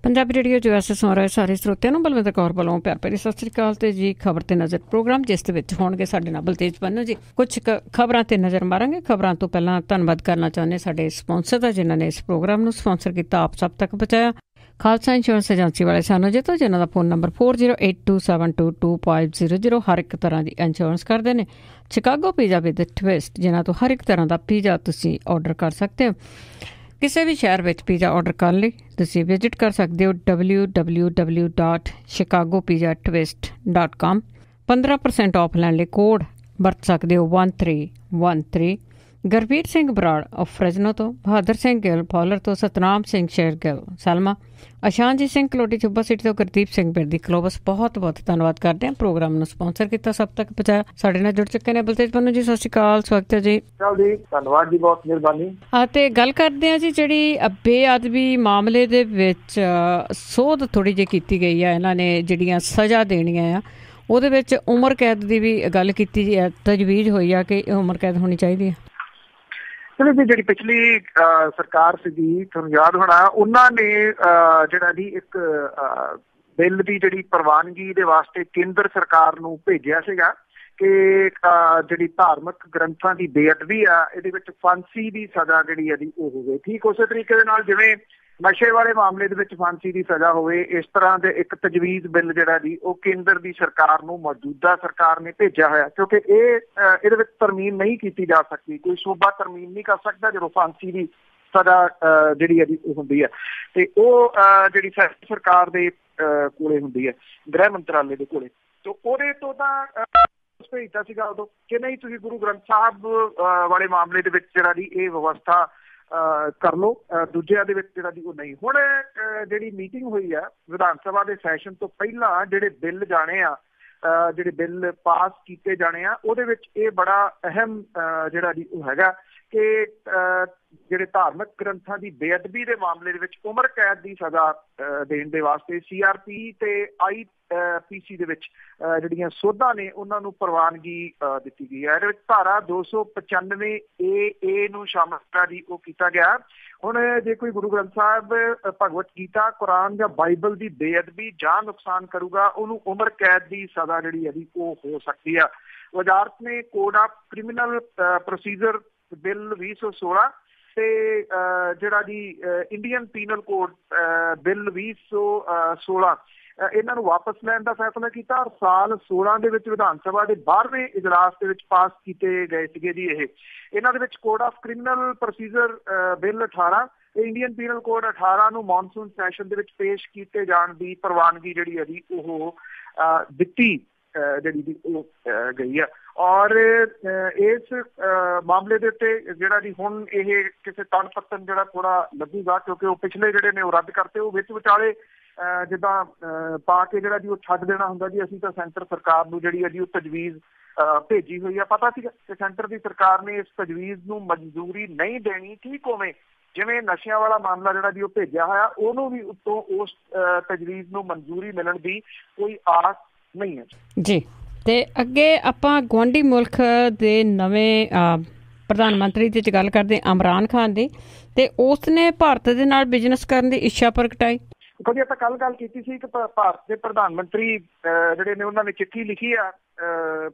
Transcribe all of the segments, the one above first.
Punjabi radio ਜੋ S ਸੁਣ ਰਹੇ ਸਾਰੇ ਸਰੋਤਿਆਂ ਨੂੰ ਬਲਵਿੰਦਰ ਕੌਰ ਵੱਲੋਂ ਪਿਆਰ ਭਰੀ ਸਤਿ ਸ੍ਰੀ ਅਕਾਲ ਤੇ ਜੀ ਖਬਰ ਤੇ ਨਜ਼ਰ ਪ੍ਰੋਗਰਾਮ ਜਿਸ ਦੇ ਵਿੱਚ ਹੋਣਗੇ ਸਾਡੇ ਨਾਲ ਬਲਤੇਜ ਪੰਨੂ ਜੀ। ਕੁਝ ਖਬਰਾਂ ਤੇ ਨਜ਼ਰ ਮਾਰਾਂਗੇ। ਖਬਰਾਂ ਤੋਂ ਪਹਿਲਾਂ ਧੰਨਵਾਦ ਕਰਨਾ ਚਾਹੁੰਦੇ ਸਾਡੇ ਸਪਾਂਸਰ ਦਾ ਜਿਨ੍ਹਾਂ ਨੇ ਇਸ ਪ੍ਰੋਗਰਾਮ ਨੂੰ ਸਪਾਂਸਰ ਕੀਤਾ, ਆਪ ਸਭ ਤੱਕ ਪਹੁੰਚਾਇਆ। ਖਾਲਸਾ ਇੰਸ਼ੋਰੈਂਸ ਏਜੰਸੀ ਵਾਲੇ ਸਾਨੂੰ ਜਿੱਤੋ ਜਿਨ੍ਹਾਂ ਦਾ ਫੋਨ ਨੰਬਰ 4082722500 ਹਰ ਇੱਕ ਤਰ੍ਹਾਂ ਦੀ ਇੰਸ਼ੋਰੈਂਸ ਕਰਦੇ ਨੇ। ਸ਼ਿਕਾਗੋ ਪੀਜ਼ਾ ਵਿਦ ਟਵਿਸਟ ਜਿਨ੍ਹਾਂ ਤੋਂ ਹਰ ਇੱਕ ਤਰ੍ਹਾਂ ਦਾ ਪੀਜ਼ਾ ਤੁਸੀਂ ਆਰਡਰ ਕਰ ਸਕਦੇ ਹੋ। ਕਿਸੇ ਵੀ ਸ਼ਹਿਰ ਵਿੱਚ ਪੀਜ਼ਾ ਆਰਡਰ ਕਰਨ ਲਈ ਤੁਸੀਂ ਵਿਜ਼ਿਟ ਕਰ ਸਕਦੇ ਹੋ www.chicagopizzatwist.com। 15% ਆਫ ਲੈਣ ਲਈ ਕੋਡ ਵਰਤ ਸਕਦੇ ਹੋ 1313। ਗੁਰਬੀਰ ਸਿੰਘ ਬਰਾੜ ਆਫ ਫਰੈਜ਼ਨੋ ਤੋਂ, ਬਹਾਦਰ ਸਿੰਘ ਗਿੱਲ ਫੌਲਰ ਤੋਂ, ਸਤਨਾਮ ਸਿੰਘ ਸ਼ੇਰ ਗਿੱਲ ਸਲਮਾ, ਅਸ਼ਾਨਜੀਤ ਸਿੰਘ ਕਲੋਟੀ ਚੁੱਬਾ ਸਿਟੀ ਤੋਂ, ਗੁਰਦੀਪ ਸਿੰਘ ਬਿਰਦੀ ਕਲੋਬਸ। ਬਹੁਤ ਬਹੁਤ ਧੰਨਵਾਦ ਕਰਦੇ ਹਾਂ। ਪ੍ਰੋਗਰਾਮ ਨੂੰ ਸਪਾਂਸਰ ਕੀਤਾ, ਸਭ ਤੱਕ ਪਹੁੰਚਾਇਆ। ਸਾਡੇ ਨਾਲ ਜੁੜ ਚੁੱਕੇ ਨੇ ਬਲਤੇਜ ਪੰਨੂ ਜੀ। ਸਤਿ ਸ਼੍ਰੀ ਅਕਾਲ, ਸਵਾਗਤ ਹੈ ਜੀ। ਧੰਨਵਾਦ ਜੀ, ਬਹੁਤ ਮਿਹਰਬਾਨੀ। ਹਾਂ, ਤੇ ਗੱਲ ਕਰਦੇ ਹਾਂ ਜੀ ਜਿਹੜੀ ਬੇਅਦਬੀ ਮਾਮਲੇ ਦੇ ਵਿੱਚ ਸੋਧ ਥੋੜ੍ਹੀ ਜਿਹੀ ਕੀਤੀ ਗਈ ਆ, ਇਹਨਾਂ ਨੇ ਜਿਹੜੀਆਂ ਸਜ਼ਾ ਦੇਣੀਆਂ ਆ ਉਹਦੇ ਵਿੱਚ ਉਮਰ ਕੈਦ ਦੀ ਵੀ ਗੱਲ ਕੀਤੀ ਤਜਵੀਜ਼ ਹੋਈ ਆ ਕਿ ਉਮਰ ਕੈਦ ਹੋਣੀ ਚਾਹੀਦੀ ਹੈ। ਚਲੋ ਜੀ, ਜਿਹੜੀ ਪਿਛਲੀ ਸਰਕਾਰ ਸੀਗੀ, ਤੁਹਾਨੂੰ ਯਾਦ ਹੋਣਾ, ਉਹਨਾਂ ਨੇ ਜਿਹੜਾ ਜੀ ਇੱਕ ਬਿੱਲ ਦੀ ਜਿਹੜੀ ਪ੍ਰਵਾਨਗੀ ਦੇ ਵਾਸਤੇ ਕੇਂਦਰ ਸਰਕਾਰ ਨੂੰ ਭੇਜਿਆ ਸੀਗਾ ਕਿ ਜਿਹੜੀ ਧਾਰਮਿਕ ਗ੍ਰੰਥਾਂ ਦੀ ਬੇਅਦਬੀ ਆ ਇਹਦੇ ਵਿੱਚ ਫਾਂਸੀ ਦੀ ਸਜ਼ਾ ਜਿਹੜੀ ਆ ਜੀ ਉਹ ਹੋਵੇ। ਠੀਕ ਉਸੇ ਤਰੀਕੇ ਦੇ ਨਾਲ ਜਿਵੇਂ ਨਸ਼ੇ ਵਾਲੇ ਮਾਮਲੇ ਦੇ ਵਿੱਚ ਫਾਂਸੀ ਦੀ ਸਜ਼ਾ ਹੋਵੇ, ਇਸ ਤਰ੍ਹਾਂ ਦੇ ਇੱਕ ਤਜਵੀਜ਼ ਬਿੱਲ ਜਿਹੜਾ ਜੀ ਉਹ ਕੇਂਦਰ ਦੀ ਸਰਕਾਰ ਨੂੰ ਮੌਜੂਦਾ ਸਰਕਾਰ ਨੇ ਭੇਜਿਆ ਹੋਇਆ, ਕਿਉਂਕਿ ਇਹਦੇ ਵਿੱਚ ਤਰਮੀਮ ਨਹੀਂ ਕੀਤੀ ਜਾ ਸਕਦੀ। ਕੋਈ ਸੂਬਾ ਤਰਮੀਮ ਨਹੀਂ ਕਰ ਸਕਦਾ ਜਦੋਂ ਫਾਂਸੀ ਦੀ ਸਜ਼ਾ ਜਿਹੜੀ ਹੈ ਜੀ ਉਹ ਹੁੰਦੀ ਹੈ, ਤੇ ਉਹ ਜਿਹੜੀ ਸਰਕਾਰ ਦੇ ਕੋਲੇ ਹੁੰਦੀ ਹੈ, ਗ੍ਰਹਿ ਮੰਤਰਾਲੇ ਦੇ ਕੋਲੇ। ਤੇ ਉਹਦੇ ਤੋਂ ਤਾਂ ਭੇਜਤਾ ਸੀਗਾ ਉਦੋਂ ਕਿ ਨਹੀਂ, ਤੁਸੀਂ ਗੁਰੂ ਗ੍ਰੰਥ ਸਾਹਿਬ ਵਾਲੇ ਮਾਮਲੇ ਦੇ ਵਿੱਚ ਜਿਹੜਾ ਜੀ ਇਹ ਵਿਵਸਥਾ ਕਰ ਲਓ, ਦੂਜਿਆਂ ਦੇ ਵਿੱਚ ਜਿਹੜਾ ਜੀ ਉਹ ਨਹੀਂ। ਹੁਣ ਜਿਹੜੀ ਮੀਟਿੰਗ ਹੋਈ ਆ ਵਿਧਾਨ ਸਭਾ ਦੇ ਸੈਸ਼ਨ ਤੋਂ ਪਹਿਲਾਂ, ਜਿਹੜੇ ਬਿੱਲ ਜਾਣੇ ਆ, ਜਿਹੜੇ ਬਿੱਲ ਪਾਸ ਕੀਤੇ ਜਾਣੇ ਆ, ਉਹਦੇ ਵਿੱਚ ਇਹ ਬੜਾ ਅਹਿਮ ਜਿਹੜਾ ਜੀ ਉਹ ਹੈਗਾ ਕਿ ਜਿਹੜੇ ਧਾਰਮਿਕ ਗ੍ਰੰਥਾਂ ਦੀ ਬੇਅਦਬੀ ਦੇ ਮਾਮਲੇ ਦੇ ਵਿੱਚ ਉਮਰ ਕੈਦ ਦੀ ਸਜ਼ਾ ਦੇਣ ਦੇ ਵਾਸਤੇ CRP ਤੇ IPC ਦੇ ਵਿੱਚ ਜਿਹੜੀਆਂ ਸੋਧਾਂ ਨੇ ਉਹਨਾਂ ਨੂੰ ਪ੍ਰਵਾਨਗੀ ਦਿੱਤੀ ਗਈ ਹੈ। ਇਹਦੇ ਵਿੱਚ ਧਾਰਾ 295A ਨੂੰ ਸ਼ਾਮਲ ਜੀ ਉਹ ਕੀਤਾ ਗਿਆ। ਹੁਣ ਜੇ ਕੋਈ ਗੁਰੂ ਗ੍ਰੰਥ ਸਾਹਿਬ, ਭਗਵਤ ਗੀਤਾ, ਕੁਰਾਨ ਜਾਂ ਬਾਈਬਲ ਦੀ ਬੇਅਦਬੀ ਜਾਂ ਨੁਕਸਾਨ ਕਰੂਗਾ, ਉਹਨੂੰ ਉਮਰ ਕੈਦ ਦੀ ਸਜ਼ਾ ਜਿਹੜੀ ਹੈ ਜੀ ਉਹ ਹੋ ਸਕਦੀ ਆ। ਵਜ਼ਾਰਤ ਨੇ code of criminal procedure bill 2016 ਤੇ ਜਿਹੜਾ ਜੀ ਇੰਡੀਅਨ ਪੀਨਲ ਕੋਡ ਬਿੱਲ 2016 ਇਹਨਾਂ ਨੂੰ ਵਾਪਸ ਲੈਣ ਦਾ ਫੈਸਲਾ ਕੀਤਾ। ਔਰ ਸਾਲ 16 ਦੇ ਵਿੱਚ ਵਿਧਾਨ ਸਭਾ ਦੇ 12ਵੇਂ ਇਜਲਾਸ ਦੇ ਵਿੱਚ ਪਾਸ ਕੀਤੇ ਗਏ ਸੀਗੇ ਜੀ। ਇਹਨਾਂ ਦੇ ਵਿੱਚ code of criminal procedure bill 18 ਤੇ ਇੰਡੀਅਨ ਪੀਨਲ ਕੋਡ 18 ਨੂੰ ਮੌਨਸੂਨ ਸੈਸ਼ਨ ਦੇ ਵਿੱਚ ਪੇਸ਼ ਕੀਤੇ ਜਾਣ ਦੀ ਪ੍ਰਵਾਨਗੀ ਜਿਹੜੀ ਹੈ ਜੀ ਉਹ ਦਿੱਤੀ ਜਿਹੜੀ ਜੀ ਉਹ ਗਈ ਆ। ਔਰ ਇਸ ਮਾਮਲੇ ਦੇ ਉੱਤੇ ਜਿਹੜਾ ਜੀ ਹੁਣ ਇਹ ਕਿਸੇ ਤਣ ਪੱਤਨ ਜਿਹੜਾ ਥੋੜਾ ਲੱਗੂਗਾ, ਕਿਉਂਕਿ ਉਹ ਪਿਛਲੇ ਜਿਹੜੇ ਨੇ ਉਹ ਰੱਦ ਕਰਤੇ, ਉਹ ਵਿੱਚ ਵਿਚਾਲੇ ਜਿੱਦਾਂ ਪਾ ਕੇ ਜਿਹੜਾ ਜੀ ਉਹ ਛੱਡ ਦੇਣਾ ਹੁੰਦਾ ਜੀ। ਅਸੀਂ ਤਾਂ ਸੈਂਟਰ ਸਰਕਾਰ ਨੂੰ ਜਿਹੜੀ ਹੈ ਜੀ ਉਹ ਤਜਵੀਜ਼ ਭੇਜੀ ਹੋਈ ਆ, ਪਤਾ ਸੀਗਾ ਕਿ ਸੈਂਟਰ ਦੀ ਸਰਕਾਰ ਨੇ ਇਸ ਤਜਵੀਜ਼ ਨੂੰ ਮਨਜ਼ੂਰੀ ਨਹੀਂ ਦੇਣੀ। ਠੀਕ ਉਵੇਂ ਜਿਵੇਂ ਨਸ਼ਿਆਂ ਵਾਲਾ ਮਾਮਲਾ ਜਿਹੜਾ ਜੀ ਉਹ ਭੇਜਿਆ ਹੋਇਆ, ਉਹਨੂੰ ਵੀ ਉੱਤੋਂ ਉਸ ਤਜਵੀਜ਼ ਨੂੰ ਮਨਜ਼ੂਰੀ ਮਿਲਣ ਦੀ ਕੋਈ ਆਸ ਨਹੀਂ ਹੈ ਜੀ। ਤੇ ਅੱਗੇ ਆਪਾਂ ਗੁਆਂਢੀ ਮੁਲਕ ਦੇ ਨਵੇਂ ਪ੍ਰਧਾਨ ਮੰਤਰੀ ਦੀ ਗੱਲ ਕਰਦੇ, ਇਮਰਾਨ ਖਾਨ ਦੀ, ਤੇ ਉਸ ਨੇ ਭਾਰਤ ਦੇ ਨਾਲ ਬਿਜ਼ਨਸ ਕਰਨ ਦੀ ਇੱਛਾ ਪ੍ਰਗਟਾਈ। ਦੇਖੋ ਜੀ, ਆਪਾਂ ਕੱਲ ਗੱਲ ਕੀਤੀ ਸੀ ਕਿ ਭਾਰਤ ਦੇ ਪ੍ਰਧਾਨ ਮੰਤਰੀ ਜਿਹੜੇ ਨੇ ਉਹਨਾਂ ਨੇ ਚਿੱਠੀ ਲਿਖੀ ਆ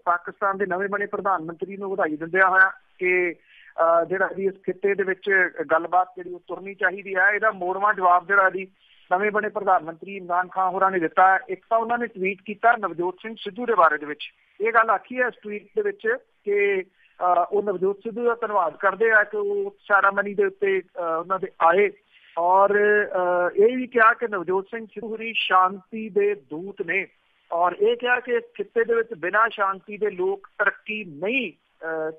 ਪਾਕਿਸਤਾਨ ਦੇ ਨਵੇਂ ਬਣੇ ਪ੍ਰਧਾਨ ਮੰਤਰੀ ਨੂੰ ਵਧਾਈ ਦਿੰਦਿਆਂ ਹੋਇਆ ਕਿ ਜਿਹੜਾ ਜੀ ਇਸ ਖਿੱਤੇ ਦੇ ਵਿੱਚ ਗੱਲਬਾਤ ਜਿਹੜੀ ਉਹ ਤੁਰਨੀ ਚਾਹੀਦੀ ਹੈ। ਇਹਦਾ ਮੋੜਵਾਂ ਜਵਾਬ ਜਿਹੜਾ ਜੀ ਨਵੇਂ ਬਣੇ ਪ੍ਰਧਾਨ ਮੰਤਰੀ ਇਮਰਾਨ ਖਾਨ ਹੋਰਾਂ ਨੇ ਦਿੱਤਾ। ਇੱਕ ਤਾਂ ਉਹਨਾਂ ਨੇ ਟਵੀਟ ਕੀਤਾ ਨਵਜੋਤ ਸਿੰਘ ਸਿੱਧੂ ਦੇ ਬਾਰੇ ਦੇ ਵਿੱਚ ਇਹ ਗੱਲ ਆਖੀ ਹੈ ਇਸ ਟਵੀਟ ਦੇ ਵਿੱਚ ਕਿ ਉਹ ਨਵਜੋਤ ਸਿੱਧੂ ਦਾ ਧੰਨਵਾਦ ਕਰਦੇ ਆ ਕਿ ਉਹ ਸੈਰਾਮਨੀ ਦੇ ਉੱਤੇ ਉਹਨਾਂ ਦੇ ਆਏ, ਔਰ ਇਹ ਵੀ ਕਿਹਾ ਕਿ ਨਵਜੋਤ ਸਿੰਘ ਸਿੱਧੂ ਹੋਰੀ ਸ਼ਾਂਤੀ ਦੇ ਦੂਤ ਨੇ, ਔਰ ਇਹ ਕਿਹਾ ਕਿ ਇਸ ਖਿੱਤੇ ਦੇ ਵਿੱਚ ਬਿਨਾਂ ਸ਼ਾਂਤੀ ਦੇ ਲੋਕ ਤਰੱਕੀ ਨਹੀਂ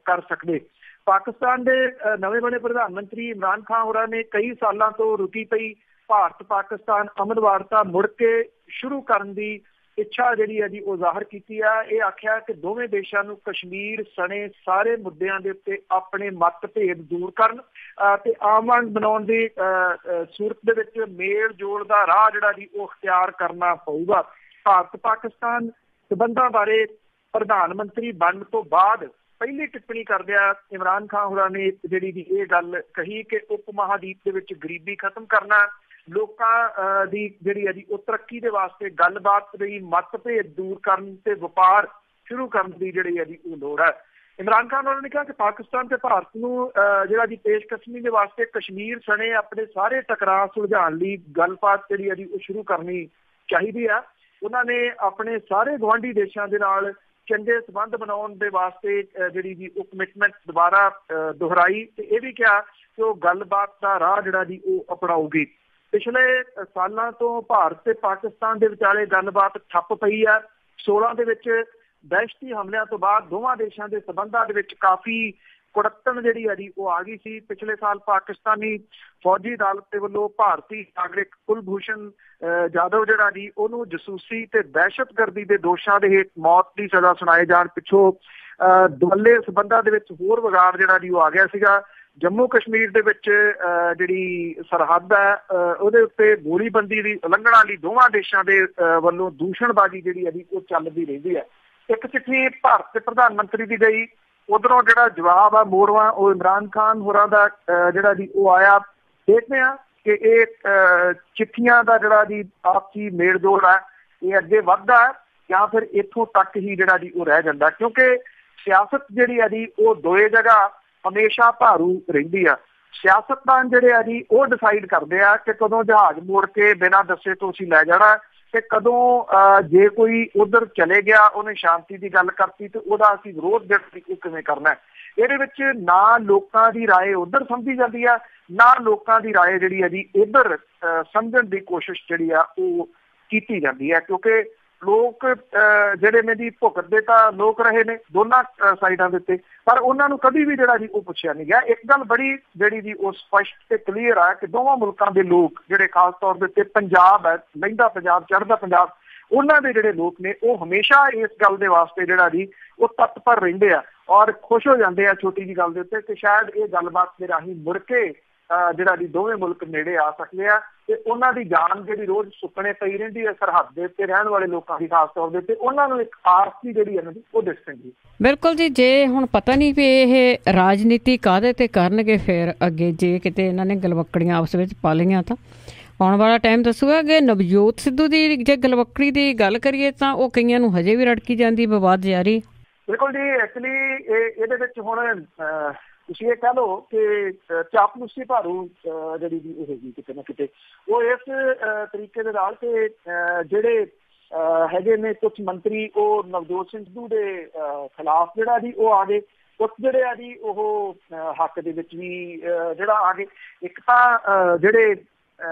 ਕਰ ਸਕਦੇ। ਪਾਕਿਸਤਾਨ ਦੇ ਨਵੇਂ ਬਣੇ ਪ੍ਰਧਾਨ ਮੰਤਰੀ ਇਮਰਾਨ ਖਾਨ ਹੋਰਾਂ ਨੇ ਕਈ ਸਾਲਾਂ ਤੋਂ ਰੁਕੀ ਪਈ ਭਾਰਤ ਪਾਕਿਸਤਾਨ ਅਮਨ ਵਾਰਤਾ ਮੁੜ ਕੇ ਸ਼ੁਰੂ ਕਰਨ ਦੀ ਇੱਛਾ ਜਿਹੜੀ ਹੈ ਜੀ ਉਹ ਜ਼ਾਹਰ ਕੀਤੀ ਆ। ਇਹ ਆਖਿਆ ਕਿ ਦੋਵੇਂ ਦੇਸ਼ਾਂ ਨੂੰ ਕਸ਼ਮੀਰ ਸਣੇ ਸਾਰੇ ਮੁੱਦਿਆਂ ਦੇ ਉੱਤੇ ਆਪਣੇ ਮਤਭੇਦ ਦੂਰ ਕਰਨ ਤੇ ਆਮਨ ਬਣਾਉਣ ਦੀ ਸੂਰਤ ਦੇ ਵਿੱਚ ਮੇਲ ਜੋਲ ਦਾ ਰਾਹ ਜਿਹੜਾ ਜੀ ਉਹ ਅਖਤਿਆਰ ਕਰਨਾ ਪਊਗਾ। ਭਾਰਤ ਪਾਕਿਸਤਾਨ ਸਬੰਧਾਂ ਬਾਰੇ ਪ੍ਰਧਾਨ ਮੰਤਰੀ ਬਣਨ ਤੋਂ ਬਾਅਦ ਪਹਿਲੀ ਟਿੱਪਣੀ ਕਰਦਿਆਂ ਇਮਰਾਨ ਖਾਨ ਹੋਰਾਂ ਨੇ ਜਿਹੜੀ ਇਹ ਗੱਲ ਕਹੀ ਕਿ ਉਪ ਮਹਾਦੀਪ ਦੇ ਵਿੱਚ ਗਰੀਬੀ ਖਤਮ ਕਰਨਾ, ਲੋਕਾਂ ਦੀ ਜਿਹੜੀ ਹੈ ਜੀ ਉਹ ਤਰੱਕੀ ਦੇ ਵਾਸਤੇ ਗੱਲਬਾਤ ਲਈ ਮਤਭੇਦ ਦੂਰ ਕਰਨ ਤੇ ਵਪਾਰ ਸ਼ੁਰੂ ਕਰਨ ਦੀ ਜਿਹੜੀ ਹੈ ਜੀ ਉਹ ਲੋੜ ਹੈ। ਇਮਰਾਨ ਖਾਨ ਉਹਨਾਂ ਨੇ ਕਿਹਾ ਕਿ ਪਾਕਿਸਤਾਨ ਤੇ ਭਾਰਤ ਨੂੰ ਜਿਹੜਾ ਜੀ ਪੇਸ਼ਕਸ਼ਮੀ ਦੇ ਵਾਸਤੇ ਕਸ਼ਮੀਰ ਸਣੇ ਆਪਣੇ ਸਾਰੇ ਟਕਰਾਅ ਸੁਲਝਾਉਣ ਲਈ ਗੱਲਬਾਤ ਜਿਹੜੀ ਹੈ ਜੀ ਉਹ ਸ਼ੁਰੂ ਕਰਨੀ ਚਾਹੀਦੀ ਆ। ਉਹਨਾਂ ਨੇ ਆਪਣੇ ਸਾਰੇ ਗੁਆਂਢੀ ਦੇਸ਼ਾਂ ਦੇ ਨਾਲ ਚੰਗੇ ਸੰਬੰਧ ਬਣਾਉਣ ਦੇ ਵਾਸਤੇ ਜਿਹੜੀ ਜੀ ਉਹ ਕਮਿਟਮੈਂਟ ਦੁਬਾਰਾ ਦੁਹਰਾਈ ਤੇ ਇਹ ਵੀ ਕਿਹਾ ਕਿ ਉਹ ਗੱਲਬਾਤ ਦਾ ਰਾਹ ਜਿਹੜਾ ਜੀ ਉਹ ਅਪਣਾਊਗੀ। ਪਿਛਲੇ ਸਾਲਾਂ ਤੋਂ ਭਾਰਤ ਤੇ ਪਾਕਿਸਤਾਨ ਦੇ ਵਿਚਾਲੇ ਗੱਲਬਾਤ ਠੱਪ ਪਈ ਆ। 16 ਦੇ ਵਿੱਚ ਦਹਿਸ਼ਤੀ ਹਮਲਿਆਂ ਤੋਂ ਬਾਅਦ ਦੋਵਾਂ ਦੇਸ਼ਾਂ ਦੇ ਸਬੰਧਾਂ ਦੇ ਵਿੱਚ ਕਾਫੀ ਕੁੜੱਤਣ ਜਿਹੜੀ ਹੈ ਜੀ ਉਹ ਆ ਗਈ ਸੀ। ਪਿਛਲੇ ਸਾਲ ਪਾਕਿਸਤਾਨੀ ਫੌਜੀ ਅਦਾਲਤ ਦੇ ਵੱਲੋਂ ਭਾਰਤੀ ਨਾਗਰਿਕ ਕੁਲਭੂਸ਼ਣ ਜਾਧਵ ਜਿਹੜਾ ਜੀ ਉਹਨੂੰ ਜਸੂਸੀ ਤੇ ਦਹਿਸ਼ਤਗਰਦੀ ਦੇ ਦੋਸ਼ਾਂ ਦੇ ਹੇਠ ਮੌਤ ਦੀ ਸਜ਼ਾ ਸੁਣਾਏ ਜਾਣ ਪਿੱਛੋਂ ਦੁਵੱਲੇ ਸਬੰਧਾਂ ਦੇ ਵਿੱਚ ਹੋਰ ਵਿਗਾੜ ਜਿਹੜਾ ਜੀ ਉਹ ਆ ਗਿਆ ਸੀਗਾ। ਜੰਮੂ ਕਸ਼ਮੀਰ ਦੇ ਵਿੱਚ ਜਿਹੜੀ ਸਰਹੱਦ ਹੈ ਉਹਦੇ ਉੱਤੇ ਗੋਲੀਬੰਦੀ ਦੀ ਉਲੰਘਣਾ ਲਈ ਦੋਵਾਂ ਦੇਸ਼ਾਂ ਦੇ ਵੱਲੋਂ ਦੂਸ਼ਣਬਾਜ਼ੀ ਜਿਹੜੀ ਹੈ ਜੀ ਉਹ ਚੱਲਦੀ ਰਹਿੰਦੀ ਹੈ। ਇੱਕ ਚਿੱਠੀ ਭਾਰਤ ਦੇ ਪ੍ਰਧਾਨ ਮੰਤਰੀ ਦੀ ਗਈ, ਉਧਰੋਂ ਜਿਹੜਾ ਜਵਾਬ ਆ ਮੋੜਵਾ ਉਹ ਇਮਰਾਨ ਖਾਨ ਹੋਰਾਂ ਦਾ ਜਿਹੜਾ ਜੀ ਉਹ ਆਇਆ। ਦੇਖਦੇ ਹਾਂ ਕਿ ਇਹ ਚਿੱਠੀਆਂ ਦਾ ਜਿਹੜਾ ਜੀ ਆਪਸੀ ਮੇਲ ਜੋਲ ਹੈ ਇਹ ਅੱਗੇ ਵੱਧਦਾ ਜਾਂ ਫਿਰ ਇੱਥੋਂ ਤੱਕ ਹੀ ਜਿਹੜਾ ਜੀ ਉਹ ਰਹਿ ਜਾਂਦਾ, ਕਿਉਂਕਿ ਸਿਆਸਤ ਜਿਹੜੀ ਹੈ ਜੀ ਉਹ ਦੋਏ ਜਗ੍ਹਾ ਹਮੇਸ਼ਾ ਭਾਰੂ ਰਹਿੰਦੀ ਆ। ਸਿਆਸਤਦਾਨ ਜਿਹੜੇ ਆ ਜੀ ਉਹ ਡਿਸਾਈਡ ਕਰਦੇ ਆ ਕਿ ਕਦੋਂ ਜਹਾਜ਼ ਮੋੜ ਕੇ ਬਿਨਾਂ ਦੱਸੇ ਤੋਂ ਅਸੀਂ ਲੈ ਜਾਣਾ ਤੇ ਕਦੋਂ ਜੇ ਕੋਈ ਉਧਰ ਚਲੇ ਗਿਆ ਉਹਨੇ ਸ਼ਾਂਤੀ ਦੀ ਗੱਲ ਕਰਤੀ ਤੇ ਉਹਦਾ ਅਸੀਂ ਵਿਰੋਧ ਜਿਹੜਾ ਕਿਵੇਂ ਕਰਨਾ। ਇਹਦੇ ਵਿੱਚ ਨਾ ਲੋਕਾਂ ਦੀ ਰਾਏ ਉਧਰ ਸਮਝੀ ਜਾਂਦੀ ਆ, ਨਾ ਲੋਕਾਂ ਦੀ ਰਾਏ ਜਿਹੜੀ ਹੈ ਜੀ ਇੱਧਰ ਸਮਝਣ ਦੀ ਕੋਸ਼ਿਸ਼ ਜਿਹੜੀ ਆ ਉਹ ਕੀਤੀ ਜਾਂਦੀ ਹੈ, ਕਿਉਂਕਿ ਲੋਕ ਜਿਹੜੇ ਨੇ ਜੀ ਭੁਗਤਦੇ ਤਾਂ ਲੋਕ ਰਹੇ ਨੇ ਦੋਨਾਂ ਸਾਈਡਾਂ ਦੇ ਉੱਤੇ, ਪਰ ਉਹਨਾਂ ਨੂੰ ਕਦੀ ਵੀ ਜਿਹੜਾ ਜੀ ਉਹ ਪੁੱਛਿਆ ਨਹੀਂ ਗਿਆ। ਇੱਕ ਗੱਲ ਬੜੀ ਜਿਹੜੀ ਜੀ ਉਹ ਸਪਸ਼ਟ ਤੇ ਕਲੀਅਰ ਆ ਕਿ ਦੋਵਾਂ ਮੁਲਕਾਂ ਦੇ ਲੋਕ ਜਿਹੜੇ ਖਾਸ ਤੌਰ ਦੇ ਉੱਤੇ ਪੰਜਾਬ ਹੈ, ਲਹਿੰਦਾ ਪੰਜਾਬ, ਚੜ੍ਹਦਾ ਪੰਜਾਬ, ਉਹਨਾਂ ਦੇ ਜਿਹੜੇ ਲੋਕ ਨੇ ਉਹ ਹਮੇਸ਼ਾ ਇਸ ਗੱਲ ਦੇ ਵਾਸਤੇ ਜਿਹੜਾ ਜੀ ਉਹ ਤਤਪਰ ਰਹਿੰਦੇ ਆ ਔਰ ਖੁਸ਼ ਹੋ ਜਾਂਦੇ ਆ ਛੋਟੀ ਜਿਹੀ ਗੱਲ ਦੇ ਉੱਤੇ ਕਿ ਸ਼ਾਇਦ ਇਹ ਗੱਲਬਾਤ ਦੇ ਰਾਹੀਂ ਮੁੜ ਕੇ ਜਿਹੜਾ ਜੀ ਦੋਵੇਂ ਮੁਲਕ ਨੇੜੇ ਆ ਸਕਦੇ ਆ ਤੇ ਉਹਨਾਂ ਦੀ ਜਾਨ ਜਿਹੜੀ ਰੋਜ਼ ਸੁੱਕਣੇ ਪਈ ਰਹਿੰਦੀ ਹੈ ਸਰਹੱਦ ਦੇ ਉੱਤੇ ਰਹਿਣ ਵਾਲੇ ਲੋਕਾਂ ਦੀ ਖਾਸ ਤੌਰ ਦੇ ਉੱਤੇ, ਉਹਨਾਂ ਨੂੰ ਇੱਕ ਆਰਤੀ ਜਿਹੜੀ ਹੈ ਉਹ ਦਿਸ ਪੈਂਦੀ। ਬਿਲਕੁਲ ਜੀ, ਜੇ ਹੁਣ ਪਤਾ ਨਹੀਂ ਵੀ ਇਹ ਰਾਜਨੀਤੀ ਕਾਹਦੇ ਤੇ ਕਰਨਗੇ ਫਿਰ ਅੱਗੇ, ਜੇ ਕਿਤੇ ਇਹਨਾਂ ਨੇ ਗਲਵੱਕੜੀਆਂ ਆਪਸ ਵਿੱਚ ਪਾ ਲਈਆਂ ਤਾਂ ਆਉਣ ਵਾਲਾ ਟਾਈਮ ਦੱਸੂਗਾ ਕਿ ਨਵਜੋਤ ਸਿੱਧੂ ਦੀ ਜੇ ਗਲਵੱਕੜੀ ਦੀ ਗੱਲ ਕਰੀਏ ਤਾਂ ਉਹ ਕਈਆਂ ਨੂੰ ਹਜੇ ਵੀ ਰੜਕੀ ਜਾਂਦੀ, ਵਿਵਾਦ ਜਾਰੀ। ਬਿਲਕੁਲ ਜੀ, ਐਕਚੁਅਲੀ ਇਹਦੇ ਵਿੱਚ ਹੁਣ ਤੁਸੀਂ ਇਹ ਕਹਿ ਲਓ ਕਿ ਚਾਪਲੂਸੀ ਭਾਰੂ ਜਿਹੜੀ ਵੀ ਉਹ ਹੈਗੀ ਕਿਤੇ ਨਾ ਕਿਤੇ ਉਹ ਇਸ ਤਰੀਕੇ ਦੇ ਨਾਲ ਕਿ ਜਿਹੜੇ ਹੈਗੇ ਨੇ ਕੁਛ ਮੰਤਰੀ ਉਹ ਨਵਜੋਤ ਸਿੰਘ ਸਿੱਧੂ ਦੇ ਖਿਲਾਫ ਜਿਹੜਾ ਜੀ ਉਹ ਆ ਗਏ, ਕੁਛ ਜਿਹੜੇ ਆ ਜੀ ਉਹ ਹੱਕ ਦੇ ਵਿੱਚ ਵੀ ਜਿਹੜਾ ਆ ਗਏ। ਇੱਕ ਤਾਂ ਜਿਹੜੇ